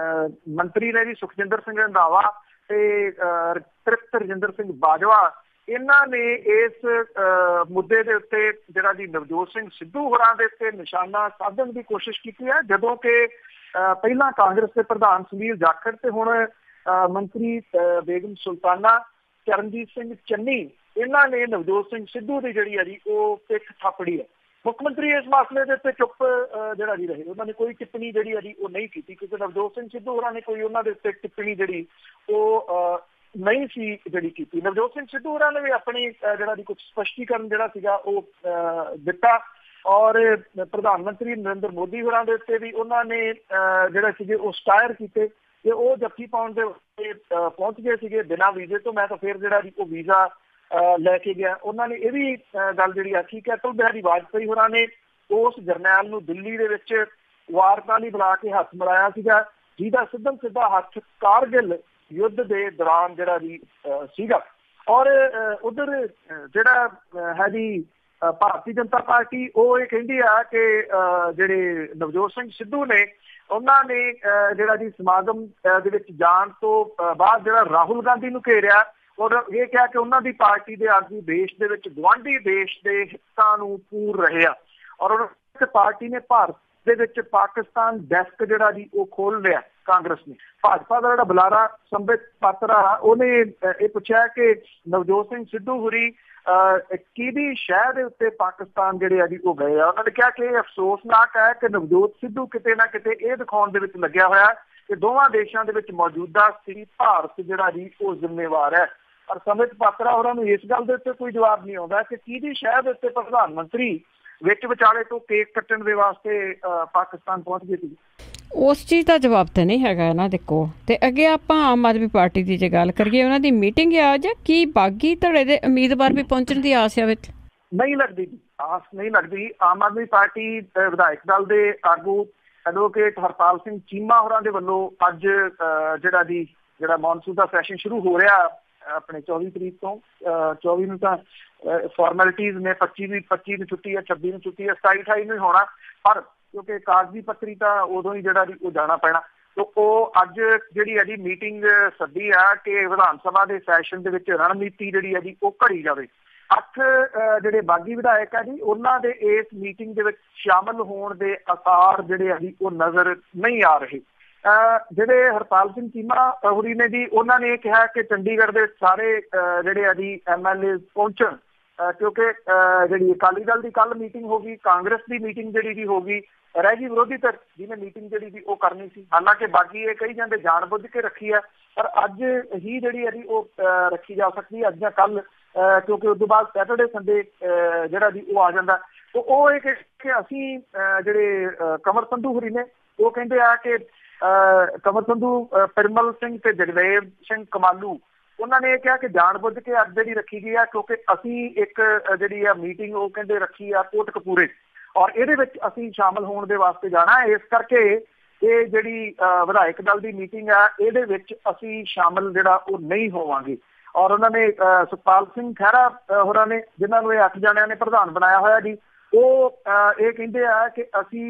ਮੰਤਰੀ ਨੇ ਜੀ ਸੁਖਜਿੰਦਰ ਸਿੰਘ ਰੰਧਾਵਾ ਤੇ ਤ੍ਰਿਪਤ ਰਜਿੰਦਰ ਸਿੰਘ ਬਾਜਵਾ, ਇਹਨਾਂ ਨੇ ਇਸ ਮੁੱਦੇ ਦੇ ਉੱਤੇ ਜਿਹੜਾ ਜੀ ਨਵਜੋਤ ਸਿੰਘ ਸਿੱਧੂ ਹੋਰਾਂ ਦੇ ਉੱਤੇ ਨਿਸ਼ਾਨਾ ਸਾਧਣ ਦੀ ਕੋਸ਼ਿਸ਼ ਕੀਤੀ ਹੈ, ਜਦੋਂ ਕਿ ਪਹਿਲਾਂ ਕਾਂਗਰਸ ਦੇ ਪ੍ਰਧਾਨ ਸੁਨੀਲ ਜਾਖੜ ਤੇ ਹੁਣ ਮੰਤਰੀ ਬੇਗਮ ਸੁਲਤਾਨਾ ਚਰਨਜੀਤ ਸਿੰਘ ਚੰਨੀ, ਇਹਨਾਂ ਨੇ ਨਵਜੋਤ ਸਿੰਘ ਸਿੱਧੂ ਦੀ ਜਿਹੜੀ ਹੈ ਜੀ ਉਹ ਪਿੱਠ ਥਾਪੜੀ ਹੈ। ਮੁੱਖ ਮੰਤਰੀ ਇਸ ਮਸਲੇ ਦੇ ਉੱਤੇ ਚੁੱਪ ਜਿਹੜਾ ਜੀ ਰਹੇ, ਉਹਨਾਂ ਨੇ ਕੋਈ ਟਿੱਪਣੀ ਜਿਹੜੀ ਹੈ ਜੀ ਉਹ ਨਹੀਂ ਕੀਤੀ, ਕਿਉਂਕਿ ਨਵਜੋਤ ਸਿੰਘ ਸਿੱਧੂ ਹੋਰਾਂ ਨੇ ਕੋਈ ਉਹਨਾਂ ਦੇ ਉੱਤੇ ਟਿੱਪਣੀ ਜਿਹੜੀ ਉਹ ਨਹੀਂ ਸੀ ਜਿਹੜੀ ਕੀਤੀ। ਨਵਜੋਤ ਸਿੰਘ ਸਿੱਧੂ ਹੋਰਾਂ ਨੇ ਵੀ ਆਪਣੀ ਜਿਹੜਾ ਦੀ ਕੁਝ ਸਪਸ਼ਟੀਕਰਨ ਜਿਹੜਾ ਸੀਗਾ ਉਹ ਦਿੱਤਾ ਔਰ ਪ੍ਰਧਾਨ ਮੰਤਰੀ ਨਰਿੰਦਰ ਮੋਦੀ ਹੋਰਾਂ ਦੇ ਉੱਤੇ ਵੀ ਉਹਨਾਂ ਨੇ ਜਿਹੜੇ ਸੀਗੇ ਉਹ ਸਟਾਇਰ ਕੀਤੇ ਤੇ ਉਹ ਜੱਫੀ ਪਾਉਣ ਦੇ ਪਹੁੰਚ ਗਏ ਸੀਗੇ ਬਿਨਾਂ ਵੀਜ਼ੇ ਤੋਂ। ਮੈਂ ਤਾਂ ਫਿਰ ਜਿਹੜਾ ਜੀ ਉਹ ਵੀਜ਼ਾ ਲੈ ਕੇ ਗਿਆ। ਉਹਨਾਂ ਨੇ ਇਹ ਵੀ ਗੱਲ ਜਿਹੜੀ ਆਖੀ ਕਿ ਅਟਲ ਬਿਹਾਰੀ ਵਾਜਪੇਈ ਹੋਰਾਂ ਨੇ ਉਸ ਜਰਨੈਲ ਨੂੰ ਦਿੱਲੀ ਦੇ ਵਿੱਚ ਵਾਰਤਾ ਲਈ ਬੁਲਾ ਕੇ ਹੱਥ ਮਿਲਾਇਆ ਸੀਗਾ, ਜਿਹਦਾ ਸਿੱਧਾ ਹੱਥ ਕਾਰਗਿਲ ਯੁੱਧ ਦੇ ਦੌਰਾਨ ਜਿਹੜਾ ਜੀ ਸੀਗਾ। ਔਰ ਉਧਰ ਜਿਹੜਾ ਹੈ ਜੀ ਭਾਰਤੀ ਜਨਤਾ ਪਾਰਟੀ ਉਹ ਇਹ ਕਹਿੰਦੀ ਆ ਕਿ ਜਿਹੜੇ ਨਵਜੋਤ ਸਿੰਘ ਸਿੱਧੂ ਨੇ ਉਹਨਾਂ ਨੇ ਜਿਹੜਾ ਜੀ ਸਮਾਗਮ ਦੇ ਵਿੱਚ ਜਾਣ ਤੋਂ ਬਾਅਦ ਜਿਹੜਾ ਰਾਹੁਲ ਗਾਂਧੀ ਨੂੰ ਘੇਰਿਆ ਔਰ ਇਹ ਕਿਹਾ ਕਿ ਉਹਨਾਂ ਦੀ ਪਾਰਟੀ ਦੇ ਆਗੂ ਦੇਸ਼ ਦੇ ਵਿੱਚ ਗੁਆਂਢੀ ਦੇਸ਼ ਦੇ ਹਿੱਤਾਂ ਨੂੰ ਪੂਰ ਰਹੇ ਆ ਔਰ ਪਾਰਟੀ ਨੇ ਭਾਰਤ ਦੇ ਵਿੱਚ ਪਾਕਿਸਤਾਨ ਡੈਸਕ ਜਿਹੜਾ ਜੀ ਉਹ ਖੋਲ ਲਿਆ ਕਾਂਗਰਸ ਨੇ। ਭਾਜਪਾ ਦਾ ਜਿਹੜਾ ਬੁਲਾਰਾ ਸੰਬਿਤ ਪਾਤਰਾ ਉਹਨੇ ਇਹ ਪੁੱਛਿਆ ਕਿ ਨਵਜੋਤ ਸਿੰਘ ਸਿੱਧੂ ਹੋਰੀ ਕਿਹਦੀ ਸ਼ਹਿਰ ਦੇ ਉੱਤੇ ਪਾਕਿਸਤਾਨ ਜਿਹੜੇ ਆ ਜੀ ਉਹ ਗਏ ਆ। ਉਹਨਾਂ ਨੇ ਕਿਹਾ ਕਿ ਇਹ ਅਫਸੋਸਨਾਕ ਹੈ ਕਿ ਨਵਜੋਤ ਸਿੱਧੂ ਕਿਤੇ ਨਾ ਕਿਤੇ ਇਹ ਦਿਖਾਉਣ ਦੇ ਵਿੱਚ ਲੱਗਿਆ ਹੋਇਆ ਕਿ ਦੋਵਾਂ ਦੇਸ਼ਾਂ ਦੇ ਵਿੱਚ ਮੌਜੂਦਾ ਸਥਿਤੀ ਭਾਰਤ ਜਿਹੜਾ ਜੀ ਉਹ ਜ਼ਿੰਮੇਵਾਰ ਹੈ। ਪਰ ਸੰਬਿਤ ਪਾਤਰਾ ਹੋਰਾਂ ਨੂੰ ਇਸ ਗੱਲ ਦੇ ਉੱਤੇ ਕੋਈ ਜਵਾਬ ਨਹੀਂ ਆਉਂਦਾ ਕਿ ਕਿਹਦੀ ਸ਼ਹਿਰ ਦੇ ਉੱਤੇ ਪ੍ਰਧਾਨ ਮੰਤਰੀ ਵਿੱਚ ਵਿਚਾਲੇ ਤੋਂ ਕੇਕ ਕੱਟਣ ਦੇ ਵਾਸਤੇ ਪਾਕਿਸਤਾਨ ਪਹੁੰਚ ਗਏ ਸੀ। ਉਸ ਚੀਜ਼ ਦਾ ਜਵਾਬ ਤਾਂ ਨਹੀਂ ਹੈਗਾ ਇਹਨਾਂ ਦੇ ਕੋਲ। ਤੇ ਅੱਗੇ ਆਪਾਂ ਆਮ ਆਦਮੀ ਪਾਰਟੀ ਦੀ ਜੇ ਗੱਲ ਕਰੀਏ, ਉਹਨਾਂ ਦੀ ਮੀਟਿੰਗ ਆ ਜਾਂ ਕੀ ਬਾਗੀ ਧੜੇ ਦੇ ਉਮੀਦਵਾਰ ਵੀ ਪਹੁੰਚਣ ਦੀ ਆਸ ਆ ਵਿੱਚ? ਨਹੀਂ ਲੱਗਦੀ, ਆਸ ਨਹੀਂ ਲੱਗਦੀ। ਆਮ ਆਦਮੀ ਪਾਰਟੀ ਵਿਧਾਇਕ ਦਲ ਦੇ ਆਗੂ ਐਡਵੋਕੇਟ ਹਰਪਾਲ ਸਿੰਘ ਚੀਮਾ ਹੋਰਾਂ ਦੇ ਵੱਲੋਂ ਅੱਜ ਜਿਹੜਾ ਮੌਨਸੂਨ ਦਾ ਸੈਸ਼ਨ ਸ਼ੁਰੂ ਹੋ ਰਿਹਾ ਆਪਣੇ 24 ਤਰੀਕ ਤੋਂ, 24 ਨੂੰ ਤਾਂ ਫਾਰਮੈਲਿਟੀਜ਼ ਨੇ, 25 ਨੂੰ ਛੁੱਟੀ ਹੈ, 26 ਨੂੰ ਛੁੱਟੀ ਹੈ, 27 28 ਨੂੰ ਹੀ ਹੋਣਾ, ਪਰ ਕਿਉਂਕਿ ਕਾਗਜ਼ੀ ਪੱਤਰੀ ਤਾਂ ਉਦੋਂ ਹੀ ਉਹ ਜਾਣਾ ਪੈਣਾ। ਤੇ ਉਹ ਅੱਜ ਜਿਹੜੀ ਮੀਟਿੰਗ ਸੱਦੀ ਆ ਕਿ ਵਿਧਾਨ ਸਭਾ ਦੇ ਸੈਸ਼ਨ ਦੇ ਵਿੱਚ ਰਣਨੀਤੀ ਜਿਹੜੀ ਉਹ ਘੜੀ ਜਾਵੇ। 8 ਜਿਹੜੇ ਬਾਗੀ ਵਿਧਾਇਕ ਆ ਜੀ, ਉਹਨਾਂ ਦੇ ਇਸ ਮੀਟਿੰਗ ਦੇ ਵਿੱਚ ਸ਼ਾਮਲ ਹੋਣ ਦੇ ਆਸਾਰ ਉਹ ਨਜ਼ਰ ਨਹੀਂ ਆ ਰਹੇ। ਜਿਹੜੇ ਹਰਪਾਲ ਸਿੰਘ ਚੀਮਾ ਹੋਰੀ ਨੇ ਜੀ, ਉਹਨਾਂ ਨੇ ਇਹ ਕਿਹਾ ਕਿ ਚੰਡੀਗੜ੍ਹ ਦੇ ਸਾਰੇ MLA ਪਹੁੰਚਣ, ਕਿਉਂਕਿ ਜਿਹੜੀ ਅਕਾਲੀ ਦਲ ਦੀ ਕੱਲ ਮੀਟਿੰਗ ਹੋ ਗਈ, ਕਾਂਗਰਸ ਦੀ ਮੀਟਿੰਗ ਜਿਹੜੀ ਹੋ ਗਈ, ਰਹਿ ਗਈ ਵਿਰੋਧੀ ਧਿਰ ਜਿਹਨੇ ਮੀਟਿੰਗ ਉਹ ਕਰਨੀ ਸੀ। ਹਾਲਾਂਕਿ ਬਾਕੀ ਇਹ ਕਹੀ ਜਾਂਦੇ ਜਾਣ ਬੁੱਝ ਕੇ ਰੱਖੀ ਹੈ, ਪਰ ਅੱਜ ਹੀ ਉਹ ਰੱਖੀ ਜਾ ਸਕਦੀ ਅੱਜ ਜਾਂ ਕੱਲ, ਕਿਉਂਕਿ ਉਸ ਤੋਂ ਬਾਅਦ ਸੈਟਰਡੇ ਸੰਡੇ ਉਹ ਆ ਜਾਂਦਾ। ਉਹ ਇਹ ਕਿ ਅਸੀਂ ਜਿਹੜੇ ਕੰਵਰ ਸੰਧੂ ਹੋਰੀ ਨੇ, ਉਹ ਕਹਿੰਦੇ ਆ ਕਿ ਕੰਵਰ ਸੰਧੂ, ਪਰਮਲ ਸਿੰਘ ਤੇ ਜਗਦੇਵ ਸਿੰਘ ਕਮਾਲੂ, ਉਹਨਾਂ ਨੇ ਇਹ ਕਿਹਾ ਕਿ ਜਾਣ ਬੁੱਝ ਕੇ ਅੱਜ ਰੱਖੀ ਗਈ ਆ, ਕਿਉਂਕਿ ਅਸੀਂ ਇੱਕ ਮੀਟਿੰਗ ਉਹ ਕਹਿੰਦੇ ਰੱਖੀ ਆ ਕੋਟਕਪੂਰੇ, ਔਰ ਇਹਦੇ ਵਿੱਚ ਅਸੀਂ ਸ਼ਾਮਲ ਹੋਣ ਦੇ ਵਾਸਤੇ ਜਾਣਾ। ਇਸ ਕਰਕੇ ਇਹ ਜਿਹੜੀ ਵਿਧਾਇਕ ਦਲ ਦੀ ਮੀਟਿੰਗ ਆ, ਇਹਦੇ ਵਿੱਚ ਅਸੀਂ ਸ਼ਾਮਲ ਉਹ ਨਹੀਂ ਹੋਵਾਂਗੇ। ਔਰ ਉਹਨਾਂ ਨੇ ਸੁਖਪਾਲ ਸਿੰਘ ਖਹਿਰਾ ਹੋਰਾਂ ਨੇ, ਜਿਨ੍ਹਾਂ ਨੂੰ ਇਹ 8 ਜਣਿਆਂ ਨੇ ਪ੍ਰਧਾਨ ਬਣਾਇਆ ਹੋਇਆ ਜੀ, ਉਹ ਇਹ ਕਹਿੰਦੇ ਆ ਕਿ ਅਸੀਂ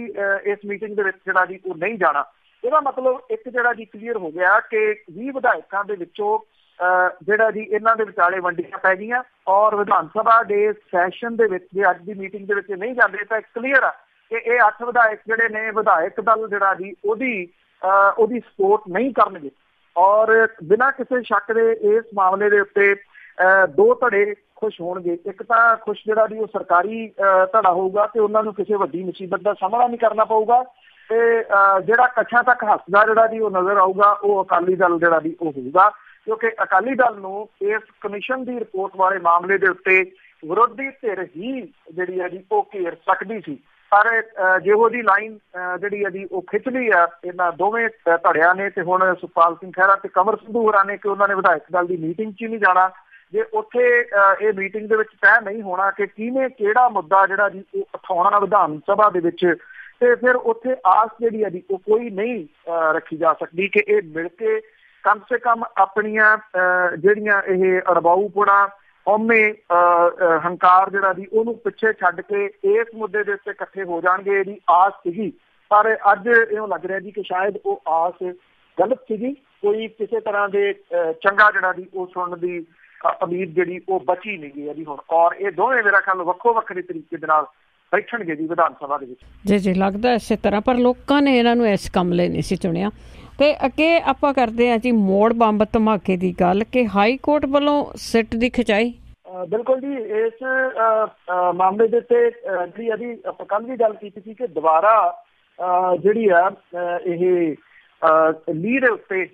ਇਸ ਮੀਟਿੰਗ ਦੇ ਵਿੱਚ ਉਹ ਨਹੀਂ ਜਾਣਾ। ਇਹਦਾ ਮਤਲਬ ਇੱਕ ਕਲੀਅਰ ਹੋ ਗਿਆ ਕਿ 20 ਵਿਧਾਇਕਾਂ ਦੇ ਵਿੱਚੋਂ ਇਹਨਾਂ ਦੇ ਵਿਚਾਲੇ ਵੰਡੀਆਂ ਪੈ ਗਈਆਂ, ਔਰ ਵਿਧਾਨ ਸਭਾ ਦੇ ਸੈਸ਼ਨ ਦੇ ਵਿੱਚ ਜੇ ਅੱਜ ਦੀ ਮੀਟਿੰਗ ਦੇ ਵਿੱਚ ਨਹੀਂ ਜਾਂਦੇ ਤਾਂ ਕਲੀਅਰ ਆ ਕਿ ਇਹ 8 ਵਿਧਾਇਕ ਜਿਹੜੇ ਨੇ ਵਿਧਾਇਕ ਦਲ ਉਹਦੀ ਸਪੋਰਟ ਨਹੀਂ ਕਰਨਗੇ। ਔਰ ਬਿਨਾਂ ਕਿਸੇ ਸ਼ੱਕ ਦੇ ਇਸ ਮਾਮਲੇ ਦੇ ਉੱਤੇ 2 ਧੜੇ ਖੁਸ਼ ਹੋਣਗੇ। ਇੱਕ ਤਾਂ ਖੁਸ਼ ਉਹ ਸਰਕਾਰੀ ਧੜਾ ਹੋਊਗਾ ਕਿ ਉਹਨਾਂ ਨੂੰ ਕਿਸੇ ਵੱਡੀ ਮੁਸੀਬਤ ਦਾ ਸਾਹਮਣਾ ਨਹੀਂ ਕਰਨਾ ਪਊਗਾ, ਤੇ ਜਿਹੜਾ ਕੱਛਾਂ ਤੱਕ ਹੱਸਦਾ ਉਹ ਨਜ਼ਰ ਆਊਗਾ ਉਹ ਅਕਾਲੀ ਦਲ ਉਹ ਹੋਊਗਾ, ਕਿਉਂਕਿ ਅਕਾਲੀ ਦਲ ਨੂੰ ਇਸ ਕਮਿਸ਼ਨ ਦੀ ਰਿਪੋਰਟ ਵਾਲੇ ਮਾਮਲੇ ਦੇ ਉੱਤੇ ਵਿਰੋਧੀ ਧਿਰ ਹੀ ਉਹ ਘੇਰ ਸਕਦੀ ਸੀ। ਪਰ ਜਿਹੋ ਜਿਹੀ ਲਾਈਨ ਉਹ ਖਿੱਚ ਲਈ ਆ ਇਹਨਾਂ ਦੋਵੇਂ ਧੜਿਆਂ ਨੇ, ਤੇ ਹੁਣ ਸੁਖਪਾਲ ਸਿੰਘ ਖਹਿਰਾ ਤੇ ਕੰਵਰ ਸੰਧੂ ਹੋਰਾਂ ਨੇ ਕਿ ਉਹਨਾਂ ਨੇ ਵਿਧਾਇਕ ਦਲ ਦੀ ਮੀਟਿੰਗ 'ਚ ਹੀ ਨਹੀਂ ਜਾਣਾ। ਜੇ ਉੱਥੇ ਇਹ ਮੀਟਿੰਗ ਦੇ ਵਿੱਚ ਤੈਅ ਨਹੀਂ ਹੋਣਾ ਕਿ ਕਿਹਨੇ ਕਿਹੜਾ ਮੁੱਦਾ ਉਹ ਉਠਾਉਣਾ ਵਿਧਾਨ ਸਭਾ ਦੇ ਵਿੱਚ, ਤੇ ਫਿਰ ਉੱਥੇ ਆਸ ਉਹ ਕੋਈ ਨਹੀਂ ਰੱਖੀ ਜਾ ਸਕਦੀ ਕਿ ਇਹ ਮਿਲ ਕੇ ਕਮ ਸੇ ਕਮ ਆਪਣੀਆਂ ਜਿਹੜੀਆਂ ਇਹ ਅੜਬਾਊਪੁਣਾ, ਹਉਮੈ, ਹੰਕਾਰ ਉਹਨੂੰ ਪਿੱਛੇ ਛੱਡ ਕੇ ਇਸ ਮੁੱਦੇ ਦੇ ਉੱਤੇ ਇਕੱਠੇ ਹੋ ਜਾਣਗੇ। ਇਹਦੀ ਆਸ ਸੀਗੀ, ਪਰ ਅੱਜ ਇਉਂ ਲੱਗ ਰਿਹਾ ਜੀ ਕਿ ਸ਼ਾਇਦ ਉਹ ਆਸ ਗਲਤ ਸੀਗੀ। ਕੋਈ ਕਿਸੇ ਤਰ੍ਹਾਂ ਦੇ ਚੰਗਾ ਉਹ ਸੁਣਨ ਦੀ ਉਮੀਦ ਉਹ ਬਚੀ ਨਹੀਂ ਗਈ ਜੀ ਹੁਣ। ਔਰ ਇਹ ਦੋਵੇਂ ਮੇਰਾ ਖਿਆਲ ਵੱਖੋ ਵੱਖਰੇ ਤਰੀਕੇ ਦੇ ਨਾਲ ਬੈਠਣਗੇ ਜੀ ਵਿਧਾਨ ਸਭਾ ਦੇ ਵਿੱਚ। ਜੀ ਲੱਗਦਾ ਇਸੇ ਤਰ੍ਹਾਂ, ਪਰ ਲੋਕਾਂ ਨੇ ਇਹਨਾਂ ਨੂੰ ਇਸ ਕੰਮ ਲਈ ਨਹੀਂ ਸੀ ਚੁਣਿਆ। ਤੇ ਅੱਗੇ ਆਪਾਂ ਕਰਦੇ ਹਾਂ ਜੀ ਮੋੜ ਬੰਬ ਧਮਾਕੇ ਦੀ ਗੱਲ, ਕਿ ਹਾਈ ਕੋਰਟ ਵੱਲੋਂ ਸਿੱਟ ਦੀ ਖਿਚਾਈ। ਬਿਲਕੁਲ ਜੀ, ਇਸ ਮਾਮਲੇ ਦੇ ਉੱਤੇ ਆਪਾਂ ਕੱਲ੍ਹ ਵੀ ਗੱਲ ਕੀਤੀ ਸੀ ਕਿ ਦੁਬਾਰਾ ਇਹ ਲੀਹ ਦੇ ਉੱਤੇ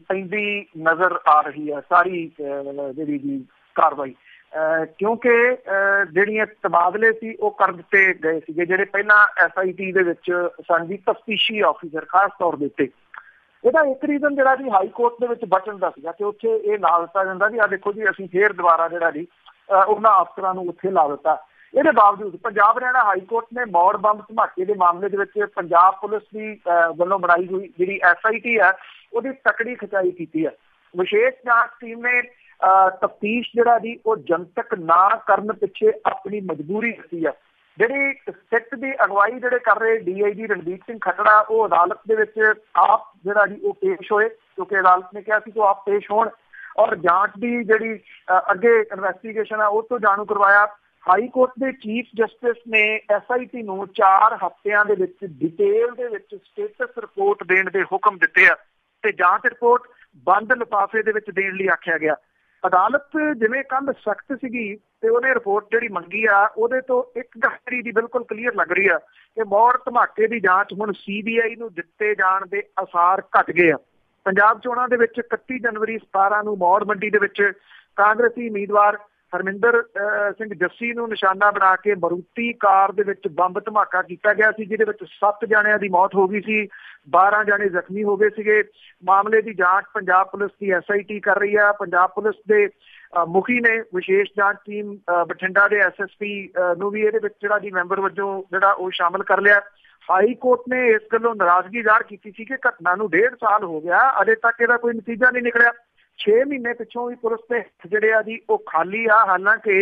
ਪੈਂਦੀ ਨਜ਼ਰ ਆ ਰਹੀ ਹੈ ਸਾਰੀ ਕਾਰਵਾਈ, ਕਿਉਂਕਿ ਜਿਹੜੀਆਂ ਤਬਾਦਲੇ ਸੀ ਉਹ ਕਰ ਦਿੱਤੇ ਗਏ ਸੀਗੇ ਜਿਹੜੇ ਪਹਿਲਾਂ SIT ਦੇ ਵਿੱਚ ਸਾਂਝੀ ਤਫਤੀਸ਼ੀ ਆਫਿਸਰ ਖਾਸ ਤੌਰ ਦੇ ਉੱਤੇ। ਇਹਦਾ ਇੱਕ ਰੀਜ਼ਨ ਜੀ ਹਾਈ ਕੋਰਟ ਦੇ ਵਿੱਚ ਬਚਣ ਦਾ ਸੀਗਾ ਕਿ ਉੱਥੇ ਇਹ ਲਾ ਦਿੱਤਾ ਜਾਂਦਾ ਵੀ ਆਹ ਦੇਖੋ ਜੀ ਅਸੀਂ ਫੇਰ ਦੁਬਾਰਾ ਉਹਨਾਂ ਅਫਸਰਾਂ ਨੂੰ ਉੱਥੇ ਲਾ ਦਿੱਤਾ। ਇਹਦੇ ਬਾਵਜੂਦ ਪੰਜਾਬ ਹਰਿਆਣਾ ਹਾਈ ਕੋਰਟ ਨੇ ਮੌੜ ਬੰਬ ਧਮਾਕੇ ਦੇ ਮਾਮਲੇ ਦੇ ਵਿੱਚ ਪੰਜਾਬ ਪੁਲਿਸ ਦੀ ਵੱਲੋਂ ਬਣਾਈ ਹੋਈ ਜਿਹੜੀ SIT ਹੈ ਉਹਦੀ ਤਕੜੀ ਖਿਚਾਈ ਕੀਤੀ ਹੈ। ਵਿਸ਼ੇਸ਼ ਜਾਂਚ ਟੀਮ ਨੇ ਤਫਤੀਸ਼ ਉਹ ਜਨਤਕ ਨਾ ਕਰਨ ਪਿੱਛੇ ਆਪਣੀ ਮਜਬੂਰੀ ਦਿੱਤੀ ਹੈ। ਜਿਹੜੀ ਸਿੱਟ ਦੀ ਅਗਵਾਈ ਕਰ ਰਹੇ DIG ਰਣਜੀਤ ਸਿੰਘ ਖੱਟੜਾ, ਉਹ ਅਦਾਲਤ ਦੇ ਵਿੱਚ ਆਪ ਉਹ ਪੇਸ਼ ਹੋਏ, ਕਿਉਂਕਿ ਅਦਾਲਤ ਨੇ ਕਿਹਾ ਸੀ ਕਿ ਉਹ ਆਪ ਪੇਸ਼ ਹੋਣ, ਔਰ ਜਾਂਚ ਦੀ ਅੱਗੇ ਇਨਵੈਸਟੀਗੇਸ਼ਨ ਆ ਉਹ ਤੋਂ ਜਾਣੂ ਕਰਵਾਇਆ। ਹਾਈ ਕੋਰਟ ਦੇ ਚੀਫ ਜਸਟਿਸ ਨੇ SIT ਨੂੰ 4 ਹਫ਼ਤਿਆਂ ਦੇ ਵਿੱਚ ਡਿਟੇਲ ਦੇ ਵਿੱਚ ਸਟੇਟਸ ਰਿਪੋਰਟ ਦੇਣ ਦੇ ਹੁਕਮ ਦਿੱਤੇ ਆ, ਤੇ ਜਾਂਚ ਰਿਪੋਰਟ ਬੰਦ ਲਿਫਾਫੇ ਦੇ ਵਿੱਚ ਦੇਣ ਲਈ ਆਖਿਆ ਗਿਆ। ਅਦਾਲਤ ਜਿਵੇਂ ਕੱਲ ਸਖਤ ਸੀਗੀ ਤੇ ਉਹਨੇ ਰਿਪੋਰਟ ਮੰਗੀ ਆ, ਉਹਦੇ ਤੋਂ ਇੱਕ ਗੱਲ ਦੀ ਬਿਲਕੁਲ ਕਲੀਅਰ ਲੱਗ ਰਹੀ ਆ ਕਿ ਮੌੜ ਧਮਾਕੇ ਦੀ ਜਾਂਚ ਹੁਣ CBI ਨੂੰ ਦਿੱਤੇ ਜਾਣ ਦੇ ਆਸਾਰ ਘਟ ਗਏ ਆ। ਪੰਜਾਬ ਚੋਣਾਂ ਦੇ ਵਿੱਚ 31 ਜਨਵਰੀ 17 ਨੂੰ ਮੌੜ ਮੰਡੀ ਦੇ ਵਿੱਚ ਕਾਂਗਰਸੀ ਉਮੀਦਵਾਰ ਹਰਮਿੰਦਰ ਸਿੰਘ ਜੱਸੀ ਨੂੰ ਨਿਸ਼ਾਨਾ ਬਣਾ ਕੇ ਮਰੂਤੀ ਕਾਰ ਦੇ ਵਿੱਚ ਬੰਬ ਧਮਾਕਾ ਕੀਤਾ ਗਿਆ ਸੀ, ਜਿਹਦੇ ਵਿੱਚ 7 ਜਣਿਆਂ ਦੀ ਮੌਤ ਹੋ ਗਈ ਸੀ, 12 ਜਣੇ ਜ਼ਖਮੀ ਹੋ ਗਏ ਸੀਗੇ। ਮਾਮਲੇ ਦੀ ਜਾਂਚ ਪੰਜਾਬ ਪੁਲਿਸ ਦੀ SIT ਕਰ ਰਹੀ ਹੈ। ਪੰਜਾਬ ਪੁਲਿਸ ਦੇ ਮੁਖੀ ਨੇ ਵਿਸ਼ੇਸ਼ ਜਾਂਚ ਟੀਮ ਬਠਿੰਡਾ ਦੇ SSP ਨੂੰ ਵੀ ਇਹਦੇ ਵਿੱਚ ਜਿਹੜਾ ਜੀ ਮੈਂਬਰ ਵਜੋਂ ਜਿਹੜਾ ਉਹ ਸ਼ਾਮਲ ਕਰ ਲਿਆ। ਹਾਈ ਕੋਰਟ ਨੇ ਇਸ ਗੱਲੋਂ ਨਾਰਾਜ਼ਗੀ ਜ਼ਾਹਰ ਕੀਤੀ ਸੀ ਕਿ ਘਟਨਾ ਨੂੰ 1.5 ਸਾਲ ਹੋ ਗਿਆ, ਅਜੇ ਤੱਕ ਇਹਦਾ ਕੋਈ ਨਤੀਜਾ ਨਹੀਂ ਨਿਕਲਿਆ। 6 ਮਹੀਨੇ ਪਿੱਛੋਂ ਵੀ ਪੁਲਿਸ ਦੇ ਜਿਹੜੇ ਆ ਜੀ ਉਹ ਖਾਲੀ ਆ, ਹਾਲਾਂਕਿ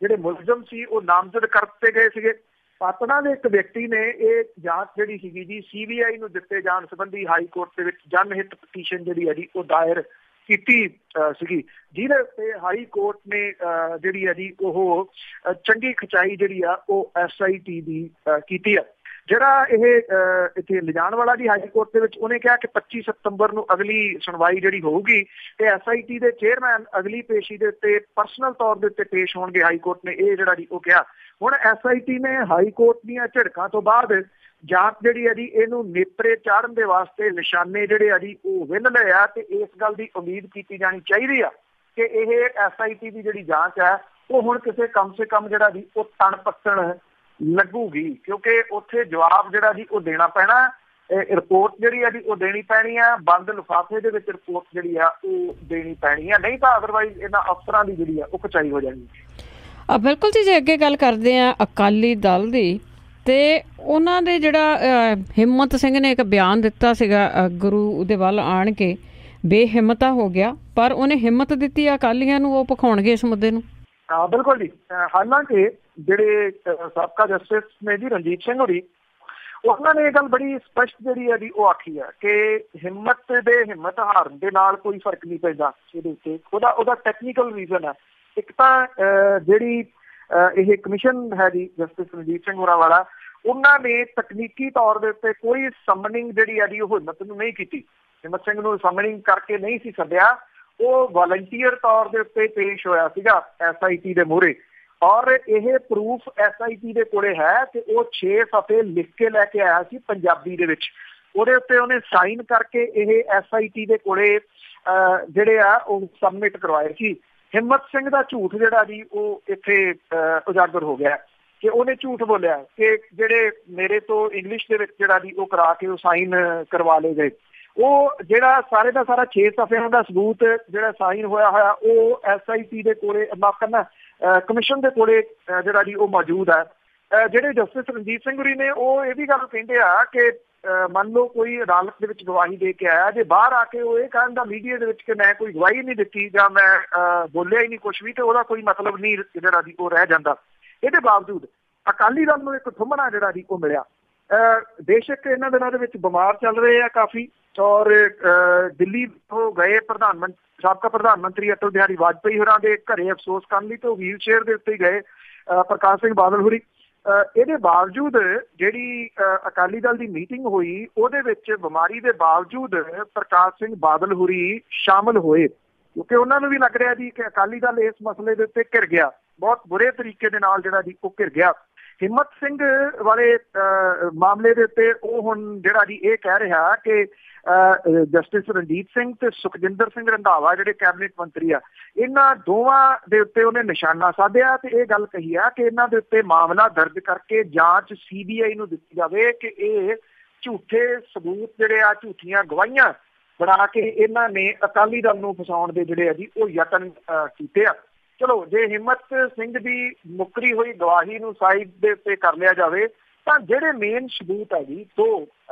ਜਿਹੜੇ ਮੁਲਜ਼ਮ ਸੀ ਉਹ ਨਾਮਜ਼ਦ ਕਰ ਦਿੱਤੇ ਗਏ ਸੀਗੇ। ਪਾਤੜਾ ਦੇ ਇੱਕ ਵਿਅਕਤੀ ਨੇ ਇਹ ਜਾਂਚ ਜਿਹੜੀ ਸੀਗੀ ਜੀ CBI ਨੂੰ ਦਿੱਤੇ ਜਾਣ ਸੰਬੰਧੀ ਹਾਈ ਕੋਰਟ ਦੇ ਵਿੱਚ ਜਨਹਿਤ ਪਟੀਸ਼ਨ ਜਿਹੜੀ ਹੈ ਜੀ ਉਹ ਦਾਇਰ ਕੀਤੀ ਸੀਗੀ, ਜਿਹਦੇ ਉੱਤੇ ਹਾਈ ਕੋਰਟ ਨੇ ਜਿਹੜੀ ਹੈ ਜੀ ਉਹ ਚੰਗੀ ਖਿਚਾਈ ਜਿਹੜੀ ਆ ਉਹ SIT ਦੀ ਕੀਤੀ ਆ। ਜਿਹੜਾ ਇਹ ਇੱਥੇ ਲਿਜਾਣ ਵਾਲਾ ਜੀ ਹਾਈ ਕੋਰਟ ਦੇ ਵਿੱਚ, ਉਹਨੇ ਕਿਹਾ ਕਿ 25 ਸਤੰਬਰ ਨੂੰ ਅਗਲੀ ਸੁਣਵਾਈ ਜਿਹੜੀ ਹੋਊਗੀ ਤੇ SIT ਦੇ ਚੇਅਰਮੈਨ ਅਗਲੀ ਪੇਸ਼ੀ ਦੇ ਉੱਤੇ ਪਰਸਨਲ ਤੌਰ ਦੇ ਉੱਤੇ ਪੇਸ਼ ਹੋਣਗੇ। ਹਾਈ ਕੋਰਟ ਨੇ ਇਹ ਜਿਹੜਾ ਜੀ ਉਹ ਕਿਹਾ। ਹੁਣ SIT ਨੇ ਹਾਈ ਕੋਰਟ ਦੀਆਂ ਝਿੜਕਾਂ ਤੋਂ ਬਾਅਦ ਜਾਂਚ ਜਿਹੜੀ ਹੈ ਜੀ ਇਹਨੂੰ ਨੇਪਰੇ ਚਾੜਨ ਦੇ ਵਾਸਤੇ ਨਿਸ਼ਾਨੇ ਜਿਹੜੇ ਆ ਜੀ ਉਹ ਵਿੰਨ ਲਏ ਆ, ਤੇ ਇਸ ਗੱਲ ਦੀ ਉਮੀਦ ਕੀਤੀ ਜਾਣੀ ਚਾਹੀਦੀ ਆ ਕਿ ਇਹ SIT ਦੀ ਜਿਹੜੀ ਜਾਂਚ ਹੈ ਉਹ ਹੁਣ ਕਿਸੇ ਕਮ ਸੇ ਕਮ ਜਿਹੜਾ ਜੀ ਉਹ ਤਣ ਪੱਤਣ ਲੱਗੂਗੀ, ਕਿਉਂਕਿ ਉੱਥੇ ਜਵਾਬ ਜਿਹੜਾ ਜੀ ਉਹ ਦੇਣਾ ਪੈਣਾ। ਰਿਪੋਰਟ ਜਿਹੜੀ ਆ ਜੀ ਉਹ ਦੇਣੀ ਪੈਣੀ ਆ, ਬੰਦ ਲਿਫਾਫੇ ਦੇ ਵਿੱਚ ਰਿਪੋਰਟ ਜਿਹੜੀ ਆ ਉਹ ਦੇਣੀ ਪੈਣੀ ਆ, ਨਹੀਂ ਤਾਂ ਅਦਰਵਾਈਜ਼ ਇਹਨਾਂ ਅਫਸਰਾਂ ਦੀ ਜਿਹੜੀ ਆ ਉਹ ਖਚਾਈ ਹੋ ਜਾਣੀ। ਬਿਲਕੁਲ ਜੀ, ਜੇ ਅੱਗੇ ਗੱਲ ਕਰਦੇ ਆ ਅਕਾਲੀ ਦਲ ਦੀ, ਤੇ ਉਹਨਾਂ ਦੇ ਜਿਹੜਾ ਹਿੰਮਤ ਸਿੰਘ ਨੇ ਇੱਕ ਬਿਆਨ ਦਿੱਤਾ ਸੀਗਾ ਗੁਰੂ ਦੇ ਵੱਲ ਆਣ ਕੇ ਬੇਹਿੰਮਤਾ ਹੋ ਗਿਆ, ਪਰ ਉਹਨੇ ਹਿੰਮਤ ਦਿੱਤੀ ਅਕਾਲੀਆਂ ਨੂੰ ਉਹ ਭਖਾਉਣਗੇ ਇਸ ਮੁੱਦੇ ਨੂੰ। ਬਿਲਕੁਲ ਜੀ, ਹਾਲਾਂਕਿ ਜਿਹੜੇ ਸਾਬਕਾ ਜਸਟਿਸ ਨੇ ਜੀ ਰਣਜੀਤ ਸਿੰਘ ਹੋਰੀ, ਉਹਨਾਂ ਨੇ ਇਹ ਗੱਲ ਬੜੀ ਸਪਸ਼ਟ ਜਿਹੜੀ ਹੈ ਜੀ ਉਹ ਆਖੀ ਹੈ ਕਿ ਹਿੰਮਤ ਹਾਰਨ ਦੇ ਨਾਲ ਕੋਈ ਫਰਕ ਨਹੀਂ ਪੈਂਦਾ। ਇਹਦੇ ਉੱਤੇ ਉਹਦਾ ਟੈਕਨੀਕਲ ਰੀਜ਼ਨ ਹੈ। ਇੱਕ ਤਾਂ ਜਿਹੜੀ ਇਹ ਕਮਿਸ਼ਨ ਹੈ ਜੀ ਜਸਟਿਸ ਰਣਜੀਤ ਸਿੰਘ ਹੋਰਾਂ ਵਾਲਾ, ਉਹਨਾਂ ਨੇ ਤਕਨੀਕੀ ਤੌਰ ਦੇ ਉੱਤੇ ਕੋਈ ਸਮਨਿੰਗ ਜਿਹੜੀ ਹੈ ਜੀ ਉਹ ਹਿੰਮਤ ਨੂੰ ਨਹੀਂ ਕੀਤੀ। ਹਿੰਮਤ ਸਿੰਘ ਨੂੰ ਸਮਨਿੰਗ ਕਰਕੇ ਨਹੀਂ ਸੀ ਸੱਦਿਆ, ਉਹ ਵਾਲੰਟੀਅਰ ਤੌਰ ਦੇ ਉੱਤੇ ਪੇਸ਼ ਹੋਇਆ ਸੀਗਾ SIT ਦੇ ਮੂਹਰੇ, ਔਰ ਇਹ ਪ੍ਰੂਫ SIT ਦੇ ਕੋਲੇ ਹੈ ਕਿ ਉਹ 6 ਸਫ਼ੇ ਲਿਖ ਕੇ ਲੈ ਕੇ ਆਇਆ ਸੀ ਪੰਜਾਬੀ ਦੇ ਵਿੱਚ। ਉਹਦੇ ਉੱਤੇ ਉਹਨੇ ਸਾਈਨ ਕਰਕੇ ਇਹ SIT ਦੇ ਕੋਲੇ ਜਿਹੜੇ ਆ ਉਹ ਸਬਮਿਟ ਕਰਵਾਏ ਸੀ। ਹਿੰਮਤ ਸਿੰਘ ਦਾ ਝੂਠ ਜਿਹੜਾ ਜੀ ਉਹ ਇੱਥੇ ਉਜਾਗਰ ਹੋ ਗਿਆ ਕਿ ਉਹਨੇ ਝੂਠ ਬੋਲਿਆ ਕਿ ਜਿਹੜੇ ਮੇਰੇ ਤੋਂ ਇੰਗਲਿਸ਼ ਦੇ ਵਿੱਚ ਜਿਹੜਾ ਜੀ ਉਹ ਕਰਾ ਕੇ ਉਹ ਸਾਈਨ ਕਰਵਾ ਲਏ ਗਏ। ਉਹ ਜਿਹੜਾ ਸਾਰੇ ਦਾ ਸਾਰਾ 6 ਸਫ਼ਿਆਂ ਦਾ ਸਬੂਤ ਜਿਹੜਾ ਸਾਈਨ ਹੋਇਆ ਉਹ SIT ਦੇ ਕੋਲੇ ਕਮਿਸ਼ਨ ਦੇ ਕੋਲੇ ਜਿਹੜਾ ਜੀ ਉਹ ਮੌਜੂਦ ਹੈ। ਜਿਹੜੇ ਜਸਟਿਸ ਰਣਜੀਤ ਸਿੰਘ ਹੋਰੀ ਨੇ ਉਹ ਇਹ ਵੀ ਗੱਲ ਕਹਿੰਦੇ ਆ ਕਿ ਮੰਨ ਲਓ ਕੋਈ ਅਦਾਲਤ ਦੇ ਵਿੱਚ ਗਵਾਹੀ ਦੇ ਕੇ ਆਇਆ, ਜੇ ਬਾਹਰ ਆ ਕੇ ਉਹ ਇਹ ਕਹਿੰਦਾ ਮੀਡੀਆ ਦੇ ਵਿੱਚ ਕਿ ਮੈਂ ਕੋਈ ਗਵਾਹੀ ਨਹੀਂ ਦਿੱਤੀ ਜਾਂ ਮੈਂ ਬੋਲਿਆ ਹੀ ਨਹੀਂ ਕੁਛ ਵੀ, ਤੇ ਉਹਦਾ ਕੋਈ ਮਤਲਬ ਨਹੀਂ ਜਿਹੜਾ ਜੀ ਉਹ ਰਹਿ ਜਾਂਦਾ। ਇਹਦੇ ਬਾਵਜੂਦ ਅਕਾਲੀ ਦਲ ਨੂੰ ਇੱਕ ਥੁੰਮਣਾ ਜਿਹੜਾ ਜੀ ਉਹ ਮਿਲਿਆ। ਬੇਸ਼ੱਕ ਇਹਨਾਂ ਦਿਨਾਂ ਦੇ ਵਿੱਚ ਬਿਮਾਰ ਚੱਲ ਰਹੇ ਆ ਕਾਫੀ, ਔਰ ਦਿੱਲੀ ਤੋਂ ਗਏ ਸਾਬਕਾ ਪ੍ਰਧਾਨ ਮੰਤਰੀ ਅਟਲ ਬਿਹਾਰੀ ਵਾਜਪੇਈ ਹੋਰਾਂ ਦੇ ਘਰੇ ਅਫਸੋਸ ਕਰਨ ਲਈ, ਤੋਂ ਵੀਲ ਚੇਅਰ ਦੇ ਉੱਤੇ ਗਏ ਪ੍ਰਕਾਸ਼ ਸਿੰਘ ਬਾਦਲ ਹੋਰੀ। ਇਹਦੇ ਬਾਵਜੂਦ ਜਿਹੜੀ ਅਕਾਲੀ ਦਲ ਦੀ ਮੀਟਿੰਗ ਹੋਈ ਉਹਦੇ ਵਿੱਚ ਬਿਮਾਰੀ ਦੇ ਬਾਵਜੂਦ ਪ੍ਰਕਾਸ਼ ਸਿੰਘ ਬਾਦਲ ਹੋਰੀ ਸ਼ਾਮਲ ਹੋਏ, ਕਿਉਂਕਿ ਉਹਨਾਂ ਨੂੰ ਵੀ ਲੱਗ ਰਿਹਾ ਜੀ ਕਿ ਅਕਾਲੀ ਦਲ ਇਸ ਮਸਲੇ ਦੇ ਉੱਤੇ ਘਿਰ ਗਿਆ, ਬਹੁਤ ਬੁਰੇ ਤਰੀਕੇ ਦੇ ਨਾਲ ਜਿਹੜਾ ਜੀ ਉਹ ਘਿਰ ਗਿਆ। ਹਿੰਮਤ ਸਿੰਘ ਵਾਲੇ ਮਾਮਲੇ ਦੇ ਉੱਤੇ ਉਹ ਹੁਣ ਜਿਹੜਾ ਜੀ ਇਹ ਕਹਿ ਰਿਹਾ ਕਿ ਜਸਟਿਸ ਰਣਜੀਤ ਸਿੰਘ ਤੇ ਸੁਖਜਿੰਦਰ ਸਿੰਘ ਰੰਧਾਵਾ ਜਿਹੜੇ ਕੈਬਨਿਟ ਮੰਤਰੀ ਆ, ਇਹਨਾਂ ਦੋਵਾਂ ਦੇ ਉੱਤੇ ਉਹਨੇ ਨਿਸ਼ਾਨਾ ਸਾਧਿਆ ਤੇ ਇਹ ਗੱਲ ਕਹੀ ਆ ਕਿ ਇਹਨਾਂ ਦੇ ਉੱਤੇ ਮਾਮਲਾ ਦਰਜ ਕਰਕੇ ਜਾਂਚ CBI ਨੂੰ ਦਿੱਤੀ ਜਾਵੇ ਕਿ ਇਹ ਝੂਠੇ ਸਬੂਤ ਜਿਹੜੇ ਆ, ਝੂਠੀਆਂ ਗਵਾਹੀਆਂ ਬਣਾ ਕੇ ਇਹਨਾਂ ਨੇ ਅਕਾਲੀ ਦਲ ਨੂੰ ਫਸਾਉਣ ਦੇ ਜਿਹੜੇ ਆ ਜੀ ਉਹ ਯਤਨ ਕੀਤੇ ਆ। ਚਲੋ, ਜੇ ਹਿੰਮਤ ਸਿੰਘ ਦੀ ਮੁੱਕਰੀ ਹੋਈ ਗਵਾਹੀ ਨੂੰ ਸਾਈਡ ਦੇ ਉੱਤੇ ਕਰ ਲਿਆ ਜਾਵੇ ਤਾਂ ਜਿਹੜੇ ਮੇਨ ਸਬੂਤ ਹੈ ਜੀ ਦੋ,